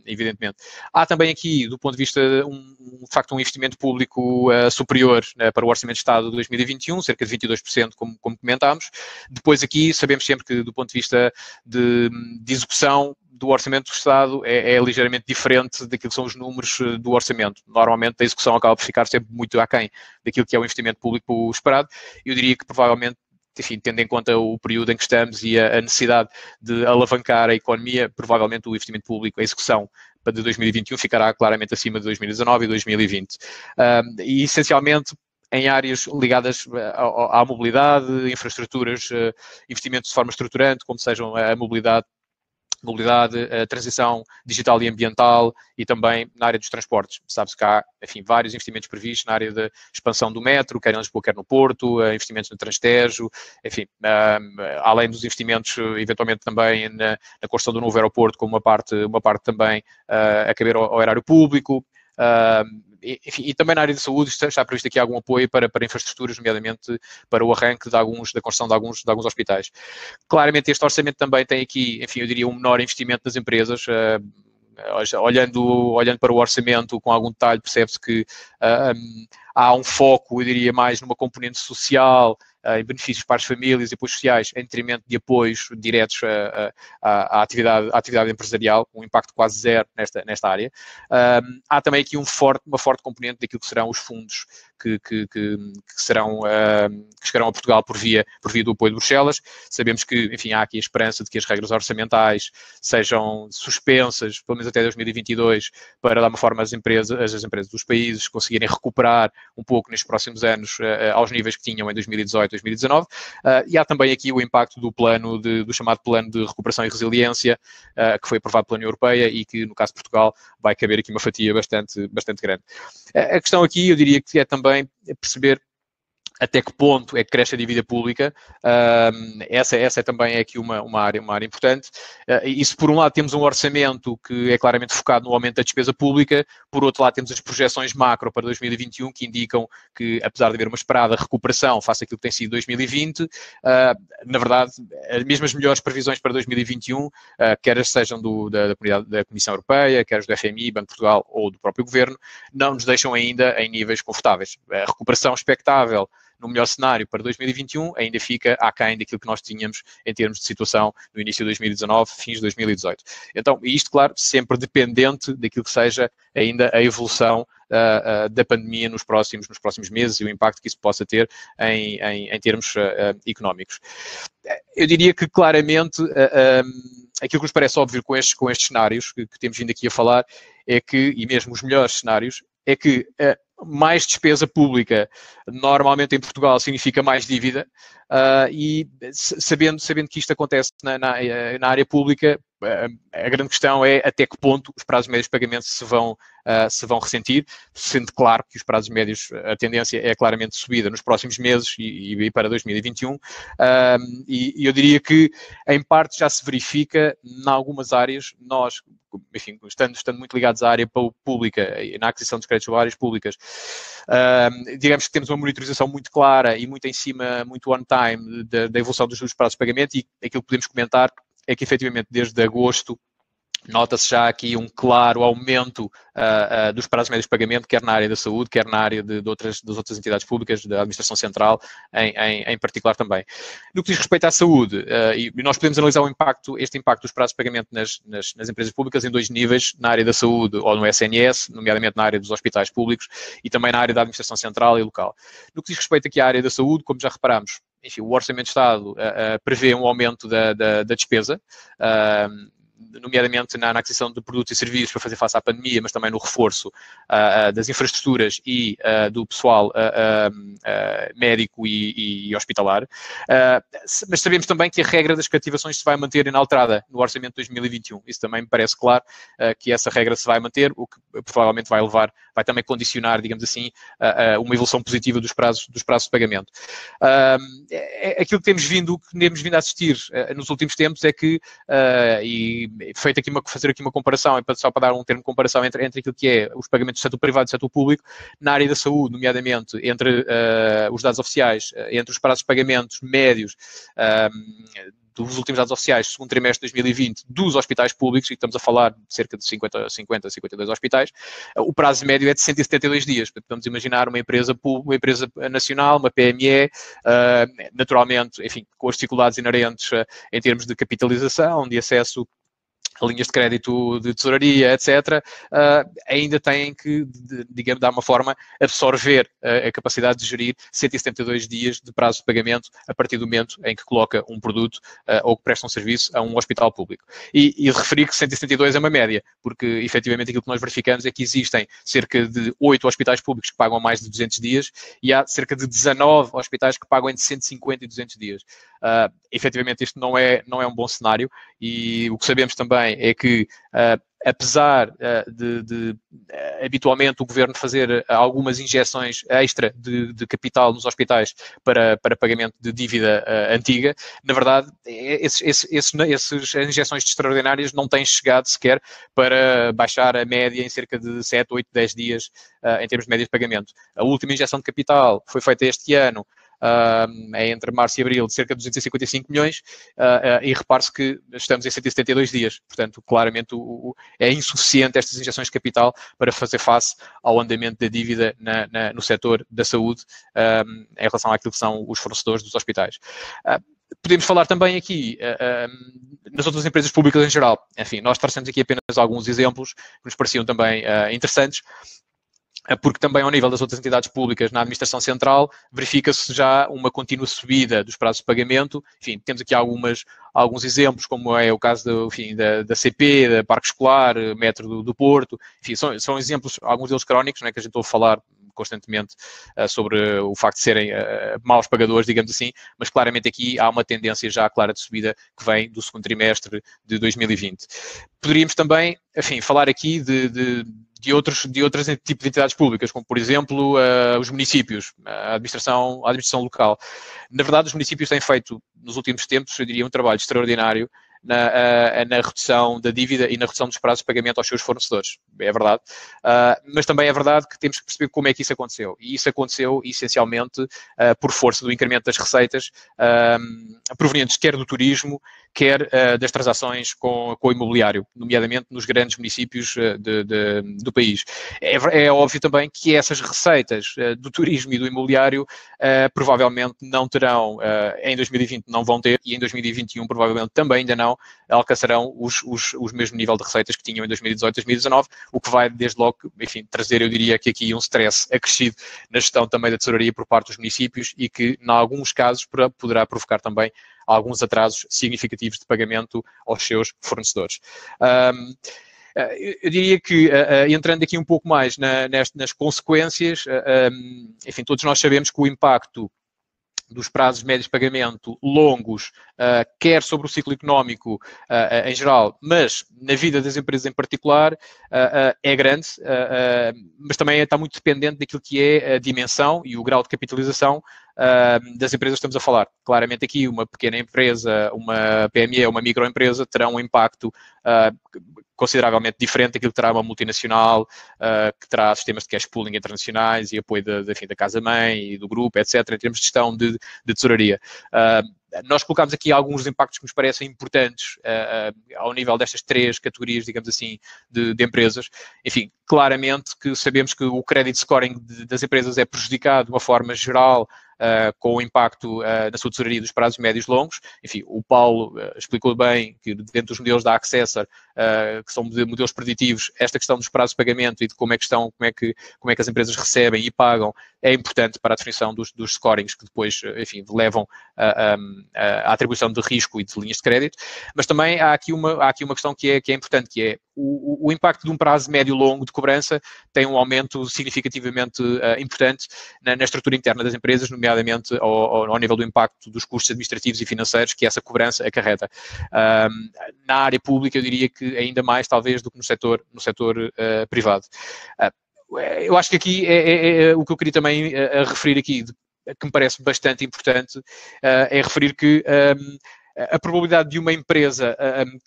evidentemente. Há também aqui, do ponto de vista, de facto, um investimento público superior para o Orçamento de Estado de 2021, cerca de 22%, como comentámos. Depois aqui, sabemos sempre que, do ponto de vista de execução do Orçamento do Estado, é ligeiramente diferente daquilo que são os números do orçamento. Normalmente a execução acaba por ficar sempre muito aquém daquilo que é o investimento público esperado. Eu diria que provavelmente, enfim, tendo em conta o período em que estamos e a necessidade de alavancar a economia, provavelmente o investimento público, a execução de 2021 ficará claramente acima de 2019 e 2020. E essencialmente em áreas ligadas à mobilidade, infraestruturas, investimentos de forma estruturante, como sejam a mobilidade, a transição digital e ambiental, e também na área dos transportes. Sabe-se que há, enfim, vários investimentos previstos na área da expansão do metro, quer em Lisboa, quer no Porto, investimentos no Transtejo, enfim, além dos investimentos, eventualmente também na construção do novo aeroporto, como uma parte também a caber ao erário público. Enfim, e também na área de saúde está previsto aqui algum apoio para infraestruturas, nomeadamente para o arranque da construção de alguns hospitais. Claramente este orçamento também tem aqui, enfim, eu diria, um menor investimento nas empresas. Olhando para o orçamento com algum detalhe, percebe-se que há um foco, eu diria, mais numa componente social, em benefícios para as famílias e apoios sociais, em detrimento de apoios diretos à atividade empresarial, um impacto quase zero nesta área. Há também aqui uma forte componente daquilo que serão os fundos que chegarão a Portugal por via do apoio de Bruxelas. Sabemos que, enfim, há aqui a esperança de que as regras orçamentais sejam suspensas, pelo menos até 2022, para dar uma forma às empresas dos países conseguirem recuperar um pouco nestes próximos anos aos níveis que tinham em 2018, 2019. E há também aqui o impacto do chamado Plano de Recuperação e Resiliência, que foi aprovado pela União Europeia e que, no caso de Portugal, vai caber aqui uma fatia bastante grande. A questão aqui, eu diria que é também perceber até que ponto é que cresce a dívida pública. Essa é também aqui uma área importante. E se por um lado temos um orçamento que é claramente focado no aumento da despesa pública, por outro lado temos as projeções macro para 2021 que indicam que, apesar de haver uma esperada recuperação face àquilo que tem sido 2020, na verdade, as mesmas melhores previsões para 2021, quer as sejam da Comissão Europeia, quer as do FMI, Banco de Portugal ou do próprio Governo, não nos deixam ainda em níveis confortáveis. A recuperação expectável no melhor cenário para 2021 ainda fica aquém daquilo que nós tínhamos em termos de situação no início de 2019, fins de 2018. Então, isto, claro, sempre dependente daquilo que seja ainda a evolução da pandemia nos próximos meses e o impacto que isso possa ter em termos económicos. Eu diria que, claramente, aquilo que nos parece óbvio com estes cenários que temos vindo aqui a falar é que, e mesmo os melhores cenários, é que mais despesa pública normalmente em Portugal significa mais dívida, e sabendo que isto acontece na área pública, a grande questão é até que ponto os prazos médios de pagamento se vão ressentir, sendo claro que os prazos médios, a tendência é claramente subida nos próximos meses e para 2021, e eu diria que em parte já se verifica em algumas áreas. Nós, enfim, estando muito ligados à área pública e na aquisição de créditos áreas públicas, digamos que temos uma monitorização muito clara e muito em cima, muito on time da evolução dos prazos de pagamento, e aquilo que podemos comentar é que efetivamente desde agosto nota-se já aqui um claro aumento dos prazos médios de pagamento, quer na área da saúde, quer na área das outras entidades públicas, da administração central, em particular também. No que diz respeito à saúde, e nós podemos analisar este impacto dos prazos de pagamento nas empresas públicas em dois níveis, na área da saúde ou no SNS, nomeadamente na área dos hospitais públicos, e também na área da administração central e local. No que diz respeito aqui à área da saúde, como já reparamos, enfim, o Orçamento de Estado prevê um aumento da despesa, nomeadamente na aquisição de produtos e serviços para fazer face à pandemia, mas também no reforço das infraestruturas e do pessoal médico e hospitalar. Mas sabemos também que a regra das cativações se vai manter inalterada no Orçamento de 2021. Isso também me parece claro, que essa regra se vai manter, o que provavelmente vai também condicionar, digamos assim, uma evolução positiva dos prazos de pagamento. Aquilo que temos vindo a assistir nos últimos tempos é que, fazer aqui uma comparação, só para dar um termo de comparação entre aquilo que é os pagamentos do setor privado e do setor público, na área da saúde, nomeadamente entre os dados oficiais, entre os prazos de pagamentos médios dos últimos dados oficiais, segundo trimestre de 2020, dos hospitais públicos, e estamos a falar de cerca de 52 hospitais, o prazo médio é de 172 dias. Podemos imaginar uma empresa nacional, uma PME, naturalmente, enfim, com as dificuldades inerentes em termos de capitalização, de acesso a linhas de crédito de tesouraria, etc., ainda têm que, digamos, de alguma forma, absorver a capacidade de gerir 172 dias de prazo de pagamento a partir do momento em que coloca um produto ou que presta um serviço a um hospital público. E referir que 172 é uma média, porque, efetivamente, aquilo que nós verificamos é que existem cerca de 8 hospitais públicos que pagam mais de 200 dias e há cerca de 19 hospitais que pagam entre 150 e 200 dias. Efetivamente, isto não é um bom cenário, e o que sabemos também é que, apesar de habitualmente o Governo fazer algumas injeções extra de capital nos hospitais para pagamento de dívida antiga, na verdade, essas injeções extraordinárias não têm chegado sequer para baixar a média em cerca de 7, 8, 10 dias em termos de média de pagamento. A última injeção de capital foi feita este ano, entre março e abril, de cerca de 255 milhões, e repare-se que estamos em 172 dias. Portanto, claramente é insuficiente estas injeções de capital para fazer face ao andamento da dívida no setor da saúde, em relação àquilo que são os fornecedores dos hospitais. Podemos falar também aqui nas outras empresas públicas em geral. Enfim, nós trouxemos aqui apenas alguns exemplos que nos pareciam também interessantes, porque também ao nível das outras entidades públicas na administração central verifica-se já uma contínua subida dos prazos de pagamento. Enfim, temos aqui alguns exemplos, como é o caso da CP, da Parque Escolar, Metro do Porto. Enfim, são exemplos, alguns deles crónicos, não é, que a gente ouve falar constantemente sobre o facto de serem maus pagadores, digamos assim, mas claramente aqui há uma tendência já clara de subida que vem do segundo trimestre de 2020. Poderíamos também, enfim, falar aqui de outros tipos de entidades públicas, como, por exemplo, os municípios, a administração local. Na verdade, os municípios têm feito, nos últimos tempos, eu diria, um trabalho extraordinário na redução da dívida e na redução dos prazos de pagamento aos seus fornecedores. É verdade. Mas também é verdade que temos que perceber como é que isso aconteceu. E isso aconteceu, essencialmente, por força do incremento das receitas provenientes quer do turismo, quer das transações com o imobiliário, nomeadamente nos grandes municípios do país. É óbvio também que essas receitas do turismo e do imobiliário provavelmente não terão, em 2020 não vão ter, e em 2021 provavelmente também ainda não alcançarão os mesmos níveis de receitas que tinham em 2018, 2019, o que vai desde logo, enfim, trazer, eu diria que aqui um stress acrescido na gestão também da tesouraria por parte dos municípios e que, em alguns casos, poderá provocar também alguns atrasos significativos de pagamento aos seus fornecedores. Eu diria que, entrando aqui um pouco mais nas consequências, enfim, todos nós sabemos que o impacto dos prazos médios de pagamento longos, quer sobre o ciclo económico em geral, mas na vida das empresas em particular, é grande, mas também está muito dependente daquilo que é a dimensão e o grau de capitalização das empresas que estamos a falar. Claramente aqui uma pequena empresa, uma PME, uma microempresa terão um impacto consideravelmente diferente daquilo que terá uma multinacional, que terá sistemas de cash pooling internacionais e apoio da casa-mãe e do grupo, etc., em termos de gestão de tesouraria. Nós colocamos aqui alguns impactos que nos parecem importantes ao nível destas três categorias, digamos assim, de empresas. Enfim, claramente que sabemos que o credit scoring das empresas é prejudicado de uma forma geral com o impacto na sua tesouraria dos prazos médios longos. Enfim, o Paulo explicou bem que dentro dos modelos da Accessor, que são modelos preditivos, esta questão dos prazos de pagamento e de como é que as empresas recebem e pagam é importante para a definição dos scorings que depois, enfim, levam à atribuição de risco e de linhas de crédito. Mas também há aqui uma questão que é importante, que é o impacto de um prazo médio-longo de cobrança tem um aumento significativamente importante na estrutura interna das empresas, nomeadamente ao nível do impacto dos custos administrativos e financeiros que essa cobrança acarreta. Na área pública, eu diria que ainda mais, talvez, do que no setor privado. Eu acho que aqui é o que eu queria também referir aqui, que me parece bastante importante, é referir que a probabilidade de uma empresa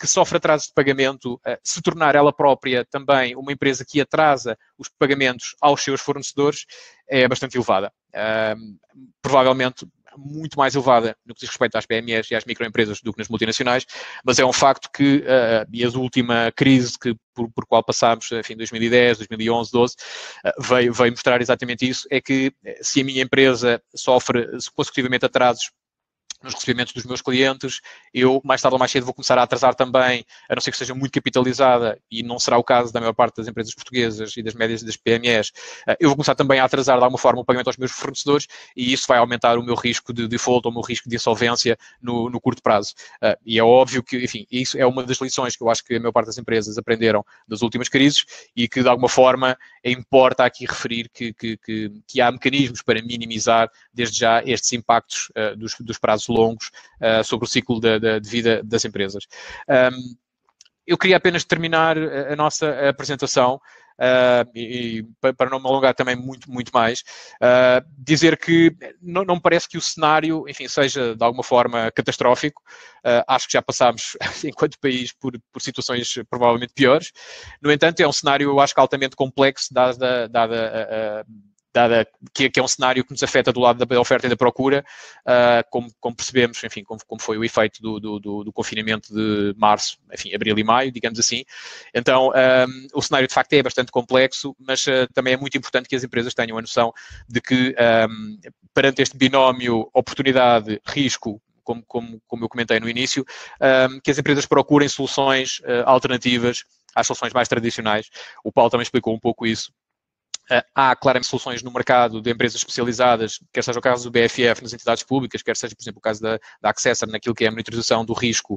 que sofre atrasos de pagamento se tornar ela própria também uma empresa que atrasa os pagamentos aos seus fornecedores é bastante elevada. Provavelmente muito mais elevada no que diz respeito às PMEs e às microempresas do que nas multinacionais, mas é um facto que, e a última crise por qual passámos, enfim, 2010, 2011, 12, veio mostrar exatamente isso, é que se a minha empresa sofre consecutivamente atrasos nos recebimentos dos meus clientes, eu mais tarde ou mais cedo vou começar a atrasar também, a não ser que seja muito capitalizada, e não será o caso da maior parte das empresas portuguesas e das médias das PMEs, eu vou começar também a atrasar de alguma forma o pagamento aos meus fornecedores e isso vai aumentar o meu risco de default ou o meu risco de insolvência no curto prazo. E é óbvio que, enfim, isso é uma das lições que eu acho que a maior parte das empresas aprenderam das últimas crises e que, de alguma forma, importa aqui referir que há mecanismos para minimizar, desde já, estes impactos dos prazos longos sobre o ciclo de vida das empresas. Eu queria apenas terminar a nossa apresentação e para não me alongar também muito mais, dizer que não me parece que o cenário, enfim, seja de alguma forma catastrófico. Acho que já passámos, enquanto país, por situações provavelmente piores. No entanto, é um cenário, eu acho que altamente complexo, dada que é um cenário que nos afeta do lado da oferta e da procura, como percebemos, enfim, como foi o efeito do confinamento de março, enfim, abril e maio, digamos assim. Então, o cenário de facto é bastante complexo, mas também é muito importante que as empresas tenham a noção de que, perante este binómio oportunidade-risco, como eu comentei no início, que as empresas procurem soluções alternativas às soluções mais tradicionais. O Paulo também explicou um pouco isso. Há claramente soluções no mercado de empresas especializadas, quer seja o caso do BFF nas entidades públicas, quer seja, por exemplo, o caso da Accessor naquilo que é a monitorização do risco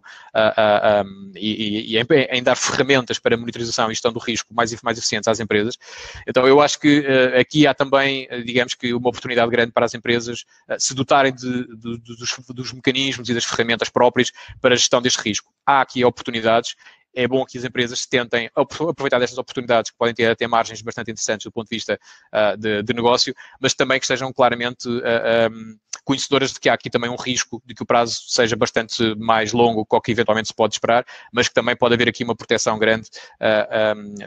e em dar ferramentas para a monitorização e gestão do risco mais eficientes às empresas. Então, eu acho que aqui há também, digamos que, uma oportunidade grande para as empresas se dotarem dos mecanismos e das ferramentas próprias para a gestão deste risco. Há aqui oportunidades. É bom que as empresas tentem aproveitar destas oportunidades, que podem ter até margens bastante interessantes do ponto de vista de negócio, mas também que estejam claramente conhecedoras de que há aqui também um risco de que o prazo seja bastante mais longo do que eventualmente se pode esperar, mas que também pode haver aqui uma proteção grande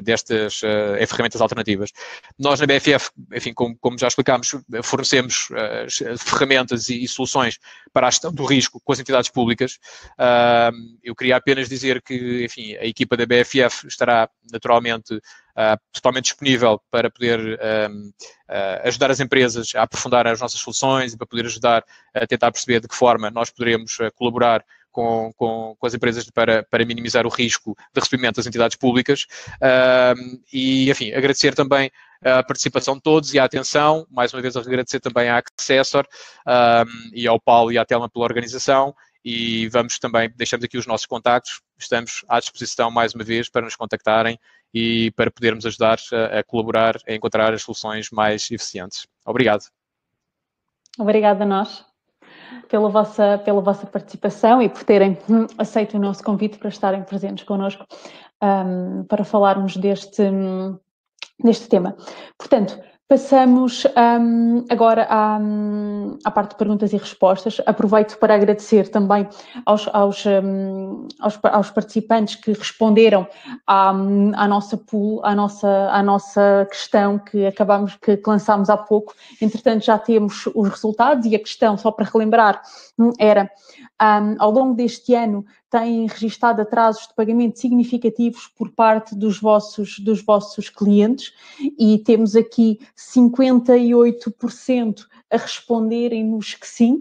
destas ferramentas alternativas. Nós na BFF, enfim, como já explicámos, fornecemos ferramentas e soluções para a gestão do risco com as entidades públicas. Eu queria apenas dizer que, enfim, a equipa da BFF estará naturalmente totalmente disponível para poder ajudar as empresas a aprofundar as nossas soluções e para poder ajudar a tentar perceber de que forma nós poderemos colaborar com as empresas para minimizar o risco de recebimento das entidades públicas e, enfim, agradecer também a participação de todos e a atenção, mais uma vez agradecer também à Accessor e ao Paulo e à Telma pela organização. E deixamos aqui os nossos contactos, estamos à disposição mais uma vez para nos contactarem e para podermos ajudar a colaborar, a encontrar as soluções mais eficientes. Obrigado. Obrigada a nós. pela vossa participação e por terem aceito o nosso convite para estarem presentes connosco para falarmos deste tema. Portanto, passamos agora à parte de perguntas e respostas. Aproveito para agradecer também aos participantes que responderam à nossa pool, à nossa questão que lançámos há pouco. Entretanto, já temos os resultados e a questão, só para relembrar, era ao longo deste ano têm registado atrasos de pagamento significativos por parte dos vossos clientes e temos aqui 58% a responderem-nos que sim.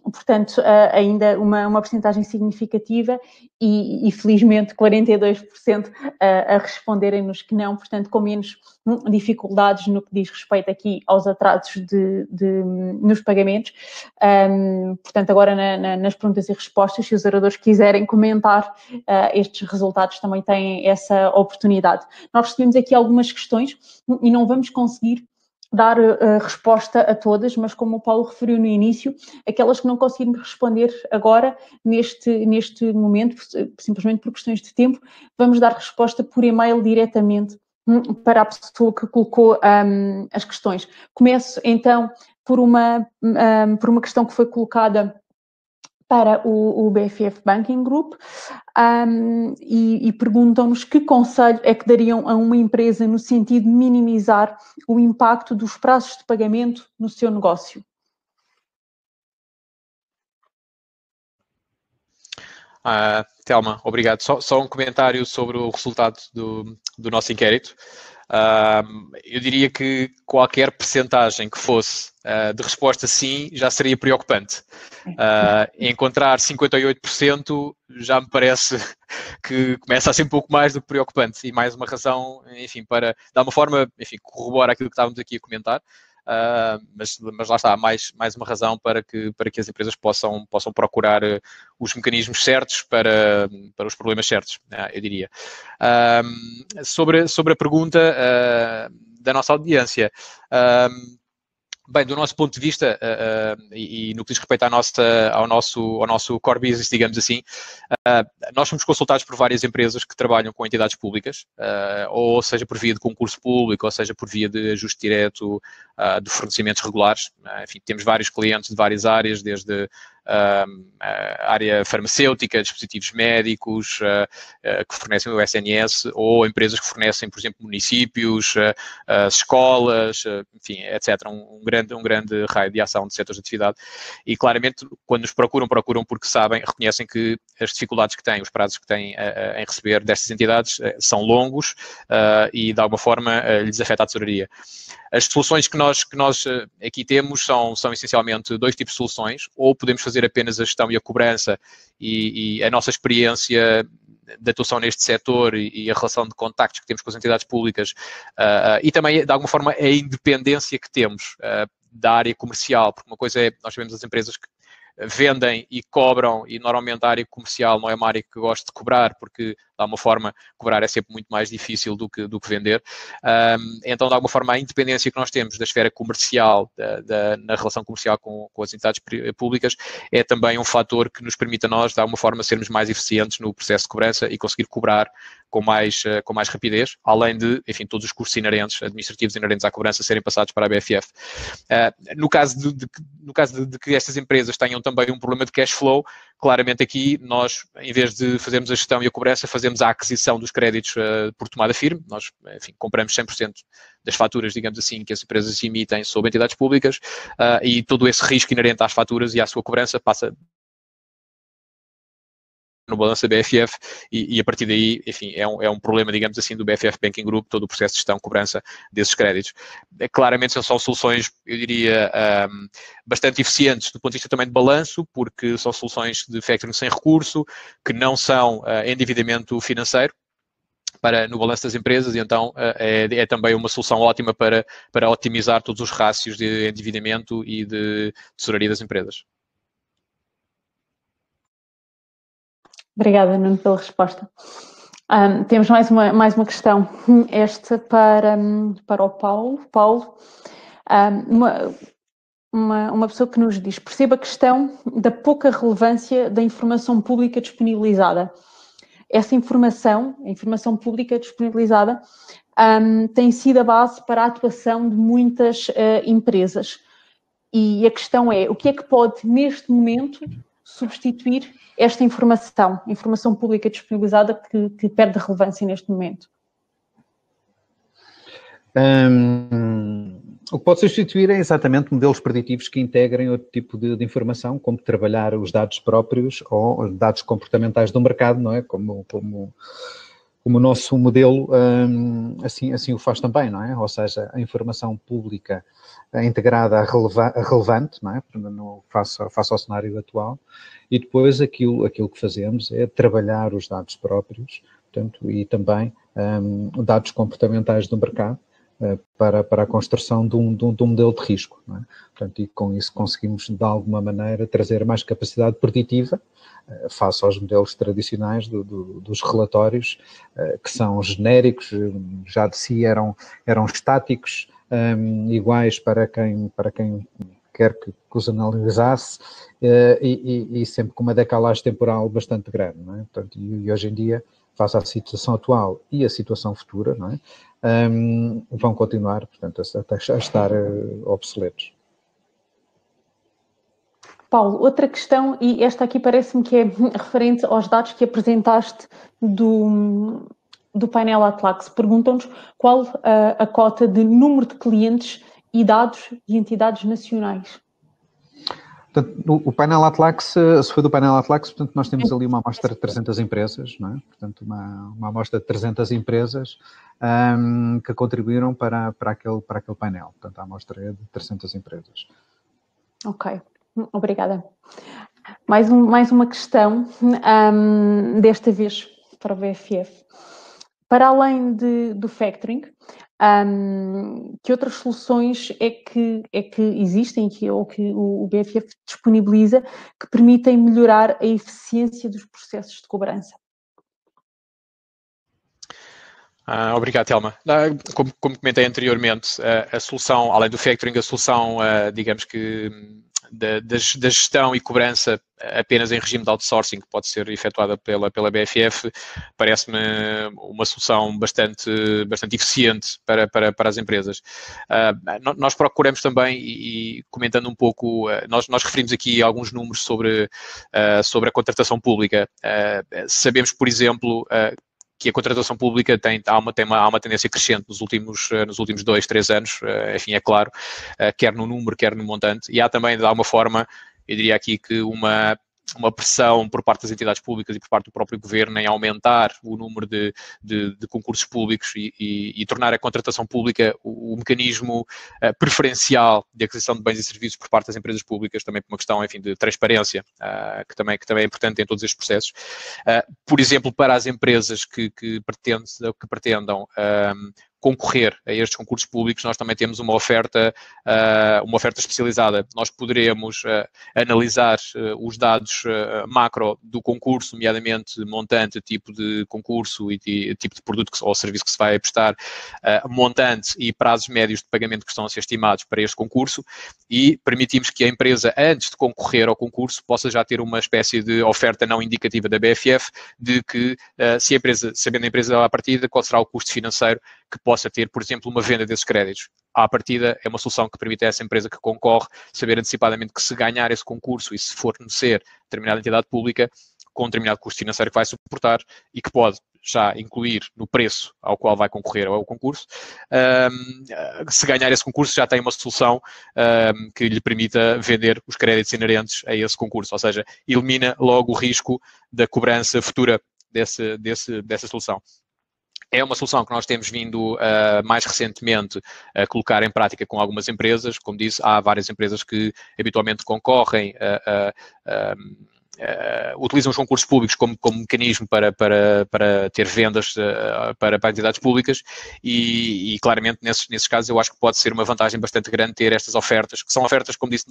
Portanto, ainda uma percentagem significativa e felizmente 42% a responderem-nos que não, portanto, com menos dificuldades no que diz respeito aqui aos atrasos nos pagamentos. Portanto, agora nas perguntas e respostas, se os oradores quiserem comentar estes resultados, também têm essa oportunidade. Nós recebemos aqui algumas questões e não vamos conseguir dar resposta a todas, mas como o Paulo referiu no início, aquelas que não conseguimos responder agora, neste momento, simplesmente por questões de tempo, vamos dar resposta por e-mail diretamente para a pessoa que colocou as questões. Começo então por uma questão que foi colocada para o BFF Banking Group e perguntam-nos que conselho é que dariam a uma empresa no sentido de minimizar o impacto dos prazos de pagamento no seu negócio. Telma, obrigado. Só um comentário sobre o resultado do nosso inquérito. Eu diria que qualquer percentagem que fosse de resposta sim já seria preocupante. Encontrar 58% já me parece que começa a ser um pouco mais do que preocupante e mais uma razão, enfim, para, de alguma forma, enfim, corrobora aquilo que estávamos aqui a comentar. Mas lá está, mais uma razão para que as empresas possam procurar os mecanismos certos para os problemas certos, eu diria. Sobre a pergunta da nossa audiência, bem, do nosso ponto de vista e no que diz respeito ao nosso core business, digamos assim, nós somos consultados por várias empresas que trabalham com entidades públicas, ou seja por via de concurso público, ou seja por via de ajuste direto de fornecimentos regulares. Enfim, temos vários clientes de várias áreas, desde a área farmacêutica, dispositivos médicos que fornecem o SNS, ou empresas que fornecem, por exemplo, municípios, escolas, enfim, etc. Um grande raio de ação de setores de atividade. E claramente, quando nos procuram porque reconhecem que as dificuldades que têm, os prazos que têm em receber destas entidades são longos e, de alguma forma, lhes afeta a tesouraria. As soluções que nós aqui temos são essencialmente dois tipos de soluções. Ou podemos fazer apenas a gestão e a cobrança e a nossa experiência de atuação neste setor e a relação de contactos que temos com as entidades públicas e também, de alguma forma, a independência que temos da área comercial, porque uma coisa é, nós sabemos as empresas que vendem e cobram, e normalmente a área comercial não é uma área que gosto de cobrar, porque, de alguma forma, cobrar é sempre muito mais difícil do que vender. Então, de alguma forma, a independência que nós temos da esfera comercial, na relação comercial com as entidades públicas, é também um fator que nos permite a nós, de alguma forma, sermos mais eficientes no processo de cobrança e conseguir cobrar com mais rapidez, além de, enfim, todos os custos inerentes, administrativos inerentes à cobrança serem passados para a BFF. No caso de que estas empresas tenham também um problema de cash flow, claramente aqui nós, em vez de fazermos a gestão e a cobrança, fazemos a aquisição dos créditos por tomada firme. Nós, enfim, compramos 100% das faturas, digamos assim, que as empresas emitem sob entidades públicas e todo esse risco inerente às faturas e à sua cobrança passa no balanço da BFF e a partir daí, enfim, é um problema, digamos assim, do BFF Banking Group, todo o processo de gestão, cobrança desses créditos. Claramente são soluções, eu diria, bastante eficientes do ponto de vista também de balanço, porque são soluções de factoring sem recurso, que não são endividamento financeiro no balanço das empresas, e então é também uma solução ótima para otimizar todos os rácios de endividamento e de tesouraria das empresas. Obrigada, Nuno, pela resposta. Temos mais uma questão, esta para o Paulo. uma pessoa que nos diz: perceba a questão da pouca relevância da informação pública disponibilizada. Essa informação, a informação pública disponibilizada, tem sido a base para a atuação de muitas empresas. E a questão é, o que é que pode, neste momento, substituir esta informação pública disponibilizada que perde relevância neste momento? O que pode substituir é exatamente modelos preditivos que integrem outro tipo de informação, como trabalhar os dados próprios ou dados comportamentais do mercado, não é? Como o nosso modelo assim o faz também, não é? Ou seja, a informação pública integrada a relevante, não é? Face ao cenário atual, e depois aquilo que fazemos é trabalhar os dados próprios, portanto, e também dados comportamentais do mercado, para a construção de um modelo de risco, não é? Portanto, e com isso conseguimos, de alguma maneira, trazer mais capacidade preditiva face aos modelos tradicionais dos relatórios, que são genéricos, já de si eram estáticos, iguais para quem quer que os analisasse, e sempre com uma decalagem temporal bastante grande, não é? Portanto, e hoje em dia, face à situação atual e à situação futura, não é? Vão continuar, portanto, a estar obsoletos. Paulo, outra questão, e esta aqui parece-me que é referente aos dados que apresentaste do painel Atlax. Perguntam-nos qual a cota de número de clientes e dados de entidades nacionais. Portanto, o painel Atlax, se foi do painel Atlax, portanto, nós temos ali uma amostra de 300 empresas, não é? Portanto, uma amostra de 300 empresas que contribuíram para aquele painel. Portanto, a amostra é de 300 empresas. Ok, obrigada. Mais uma questão, desta vez para o BFF. Para além do factoring, que outras soluções é que existem ou que o BFF disponibiliza que permitem melhorar a eficiência dos processos de cobrança? Obrigado, Telma. Como comentei anteriormente, a solução, além do factoring, a solução, digamos que da gestão e cobrança apenas em regime de outsourcing, que pode ser efetuada pela BFF, parece-me uma solução bastante eficiente para as empresas. Nós procuramos também, e comentando um pouco, nós referimos aqui alguns números sobre a contratação pública. Sabemos, por exemplo, que a contratação pública há uma tendência crescente nos últimos 2, 3 anos, enfim, é claro, quer no número, quer no montante, e há também, de alguma forma, eu diria aqui que uma pressão por parte das entidades públicas e por parte do próprio governo em aumentar o número de concursos públicos e tornar a contratação pública o mecanismo preferencial de aquisição de bens e serviços por parte das empresas públicas, também por uma questão, enfim, de transparência, que também é importante em todos estes processos. Por exemplo, para as empresas que pretendam concorrer a estes concursos públicos, nós também temos uma oferta especializada. Nós poderemos analisar os dados macro do concurso, nomeadamente montante, tipo de concurso e tipo de produto ou serviço que se vai prestar, montante e prazos médios de pagamento que estão a ser estimados para este concurso, e permitimos que a empresa, antes de concorrer ao concurso, possa já ter uma espécie de oferta não indicativa da BFF de que, sabendo a empresa à partida, qual será o custo financeiro que possa ter, por exemplo, uma venda desses créditos. À partida, é uma solução que permite a essa empresa que concorre saber antecipadamente que, se ganhar esse concurso e se fornecer determinada entidade pública, com um determinado custo financeiro que vai suportar e que pode já incluir no preço ao qual vai concorrer ao concurso, se ganhar esse concurso já tem uma solução que lhe permita vender os créditos inerentes a esse concurso, ou seja, elimina logo o risco da cobrança futura dessa solução. É uma solução que nós temos vindo mais recentemente a colocar em prática com algumas empresas. Como disse, há várias empresas que habitualmente concorrem, utilizam os concursos públicos como mecanismo para ter vendas para entidades públicas e claramente nesses casos eu acho que pode ser uma vantagem bastante grande ter estas ofertas, que são ofertas, como disse,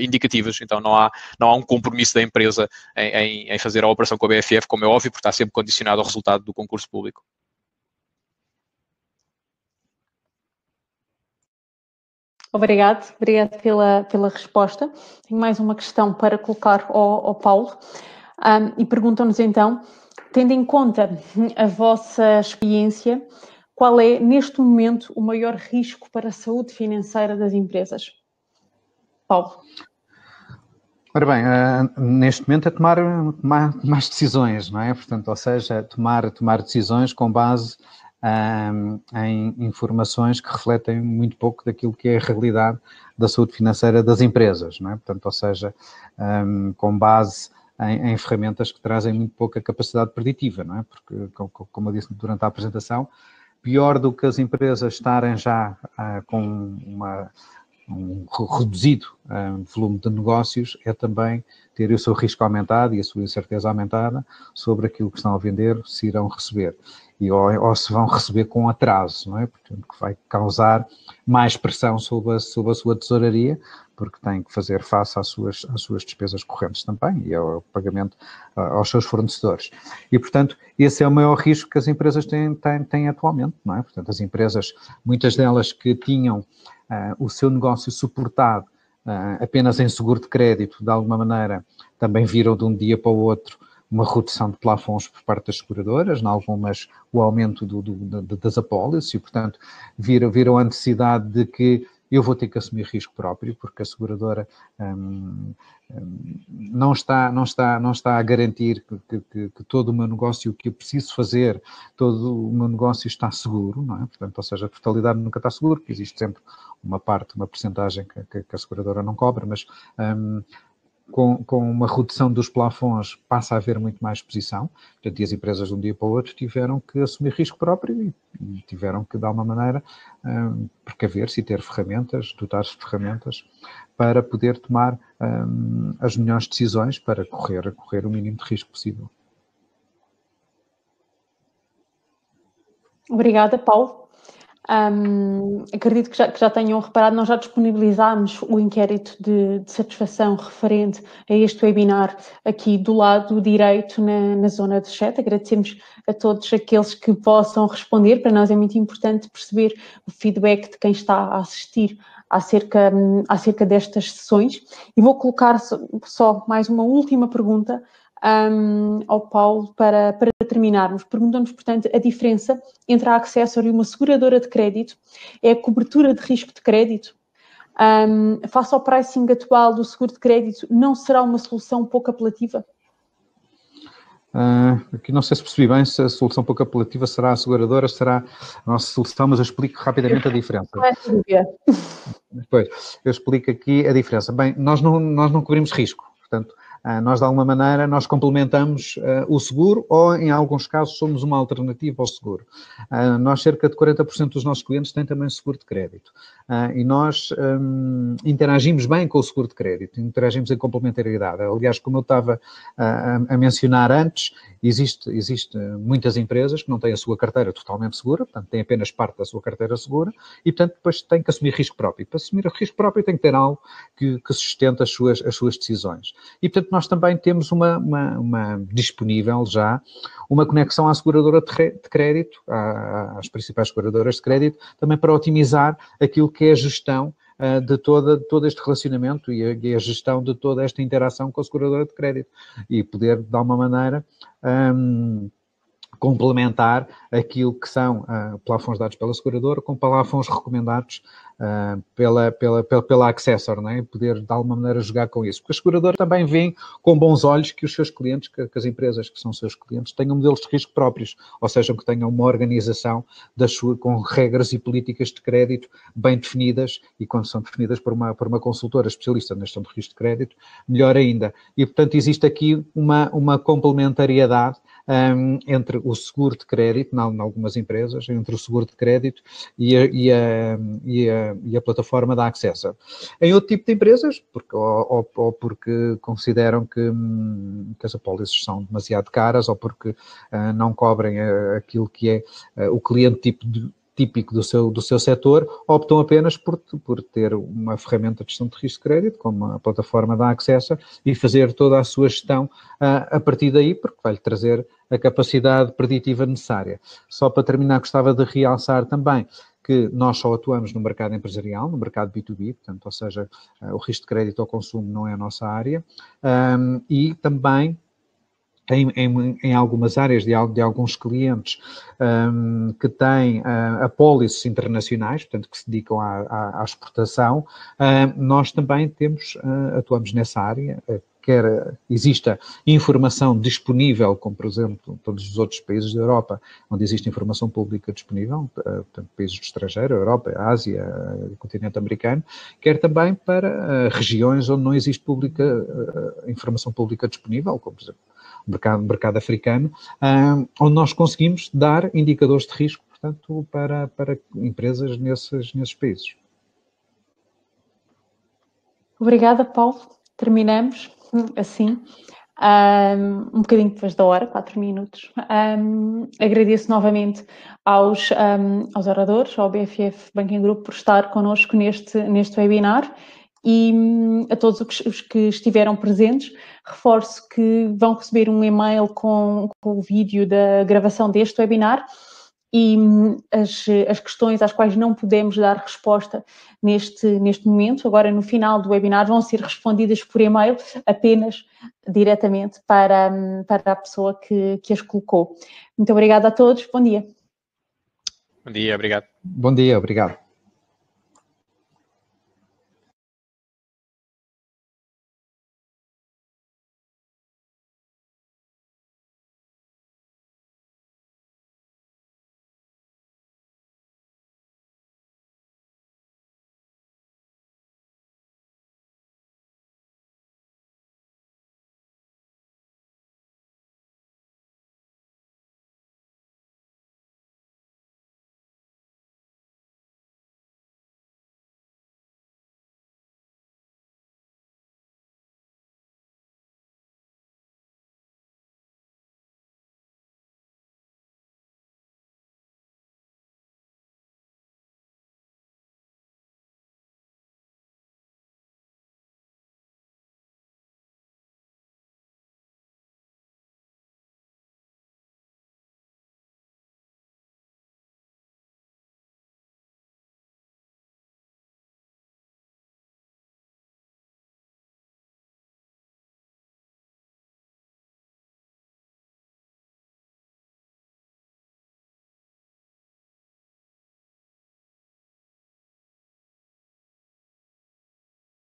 indicativas. Então não há um compromisso da empresa em fazer a operação com a BFF, como é óbvio, porque está sempre condicionado ao resultado do concurso público. Obrigada pela resposta. Tenho mais uma questão para colocar ao Paulo. E perguntam-nos então, tendo em conta a vossa experiência, qual é, neste momento, o maior risco para a saúde financeira das empresas? Paulo. Ora bem, neste momento é tomar mais decisões, não é? Portanto, ou seja, tomar decisões com base em informações que refletem muito pouco daquilo que é a realidade da saúde financeira das empresas, não é? Portanto, ou seja, com base em ferramentas que trazem muito pouca capacidade preditiva, não é? Porque, como eu disse durante a apresentação, pior do que as empresas estarem já com um reduzido volume de negócios é também ter o seu risco aumentado e a sua incerteza aumentada sobre aquilo que estão a vender, se irão receber. Ou se vão receber com atraso, não é? Portanto, que vai causar mais pressão sobre a sua tesouraria, porque tem que fazer face às suas despesas correntes também e ao pagamento aos seus fornecedores. E, portanto, esse é o maior risco que as empresas têm atualmente, não é? Portanto, as empresas, muitas delas que tinham o seu negócio suportado apenas em seguro de crédito, de alguma maneira, também viram de um dia para o outro uma redução de plafons por parte das seguradoras, em algumas o aumento das apólices e, portanto, viram a necessidade de que eu vou ter que assumir risco próprio, porque a seguradora não está a garantir que todo o meu negócio, o que eu preciso fazer, todo o meu negócio está seguro, não é? Portanto, ou seja, a totalidade nunca está seguro, porque existe sempre uma percentagem que a seguradora não cobra, mas com uma redução dos plafons passa a haver muito mais exposição, portanto, e as empresas de um dia para o outro tiveram que assumir risco próprio e tiveram que, de alguma maneira, precaver-se e ter ferramentas, dotar-se de ferramentas para poder tomar as melhores decisões para correr o mínimo de risco possível. Obrigada, Paulo. Acredito que já tenham reparado, nós já disponibilizámos o inquérito de satisfação referente a este webinar aqui do lado direito na zona de chat. Agradecemos a todos aqueles que possam responder. Para nós é muito importante perceber o feedback de quem está a assistir acerca destas sessões. E vou colocar só mais uma última pergunta ao Paulo para terminarmos. Perguntam-nos, portanto, a diferença entre a Accessor e uma seguradora de crédito é a cobertura de risco de crédito. Face ao pricing atual do seguro de crédito, não será uma solução pouco apelativa? Aqui não sei se percebi bem se a solução pouco apelativa será a seguradora, será a nossa solução, mas eu explico rapidamente a diferença. Depois, eu explico aqui a diferença. Bem, nós não cobrimos risco, portanto, nós, de alguma maneira, nós complementamos o seguro ou, em alguns casos, somos uma alternativa ao seguro. Nós, cerca de 40% dos nossos clientes têm também seguro de crédito. E nós interagimos bem com o seguro de crédito, interagimos em complementariedade. Aliás, como eu estava a mencionar antes, existe muitas empresas que não têm a sua carteira totalmente segura, portanto, têm apenas parte da sua carteira segura e, portanto, depois têm que assumir risco próprio. Para assumir o risco próprio tem que ter algo que sustente as suas decisões. E, portanto, nós também temos disponível já uma conexão à seguradora de crédito, às principais seguradoras de crédito, também para otimizar aquilo que é a gestão de todo este relacionamento e a gestão de toda esta interação com a seguradora de crédito e poder, de alguma maneira, complementar aquilo que são plafons dados pela seguradora com plafons recomendados pela Accessor, não é? Poder, de alguma maneira, jogar com isso. Porque a seguradora também vê com bons olhos que os seus clientes, que as empresas que são seus clientes, tenham modelos de risco próprios, ou seja, que tenham uma organização com regras e políticas de crédito bem definidas e quando são definidas por uma consultora especialista na gestão de risco de crédito, melhor ainda. E, portanto, existe aqui uma complementariedade entre o seguro de crédito, em algumas empresas, entre o seguro de crédito e a plataforma da Accessor. Em outro tipo de empresas, porque consideram que as apólices são demasiado caras ou porque não cobrem aquilo que é o cliente típico do seu setor, optam apenas por ter uma ferramenta de gestão de risco de crédito, como a plataforma da Accessor, e fazer toda a sua gestão a partir daí, porque vai-lhe trazer a capacidade preditiva necessária. Só para terminar, gostava de realçar também que nós só atuamos no mercado empresarial, no mercado B2B, portanto, ou seja, o risco de crédito ao consumo não é a nossa área, e também em algumas áreas de alguns clientes que têm apólices internacionais, portanto, que se dedicam à exportação, nós também atuamos nessa área, quer exista informação disponível, como por exemplo todos os outros países da Europa, onde existe informação pública disponível, portanto, países do estrangeiro, a Europa, a Ásia, o continente americano, quer também para regiões onde não existe informação pública disponível, como por exemplo mercado africano, onde nós conseguimos dar indicadores de risco, portanto, para empresas nesses países. Obrigada, Paulo. Terminamos assim, um bocadinho depois da hora, 4 minutos. Agradeço novamente aos oradores, ao BFF Banking Group, por estar connosco neste webinar, e a todos os que estiveram presentes. Reforço que vão receber um e-mail com o vídeo da gravação deste webinar, e as questões às quais não podemos dar resposta neste momento, agora no final do webinar, vão ser respondidas por e-mail apenas diretamente para a pessoa que as colocou. Muito obrigada a todos, bom dia. Bom dia, obrigado. Bom dia, obrigado.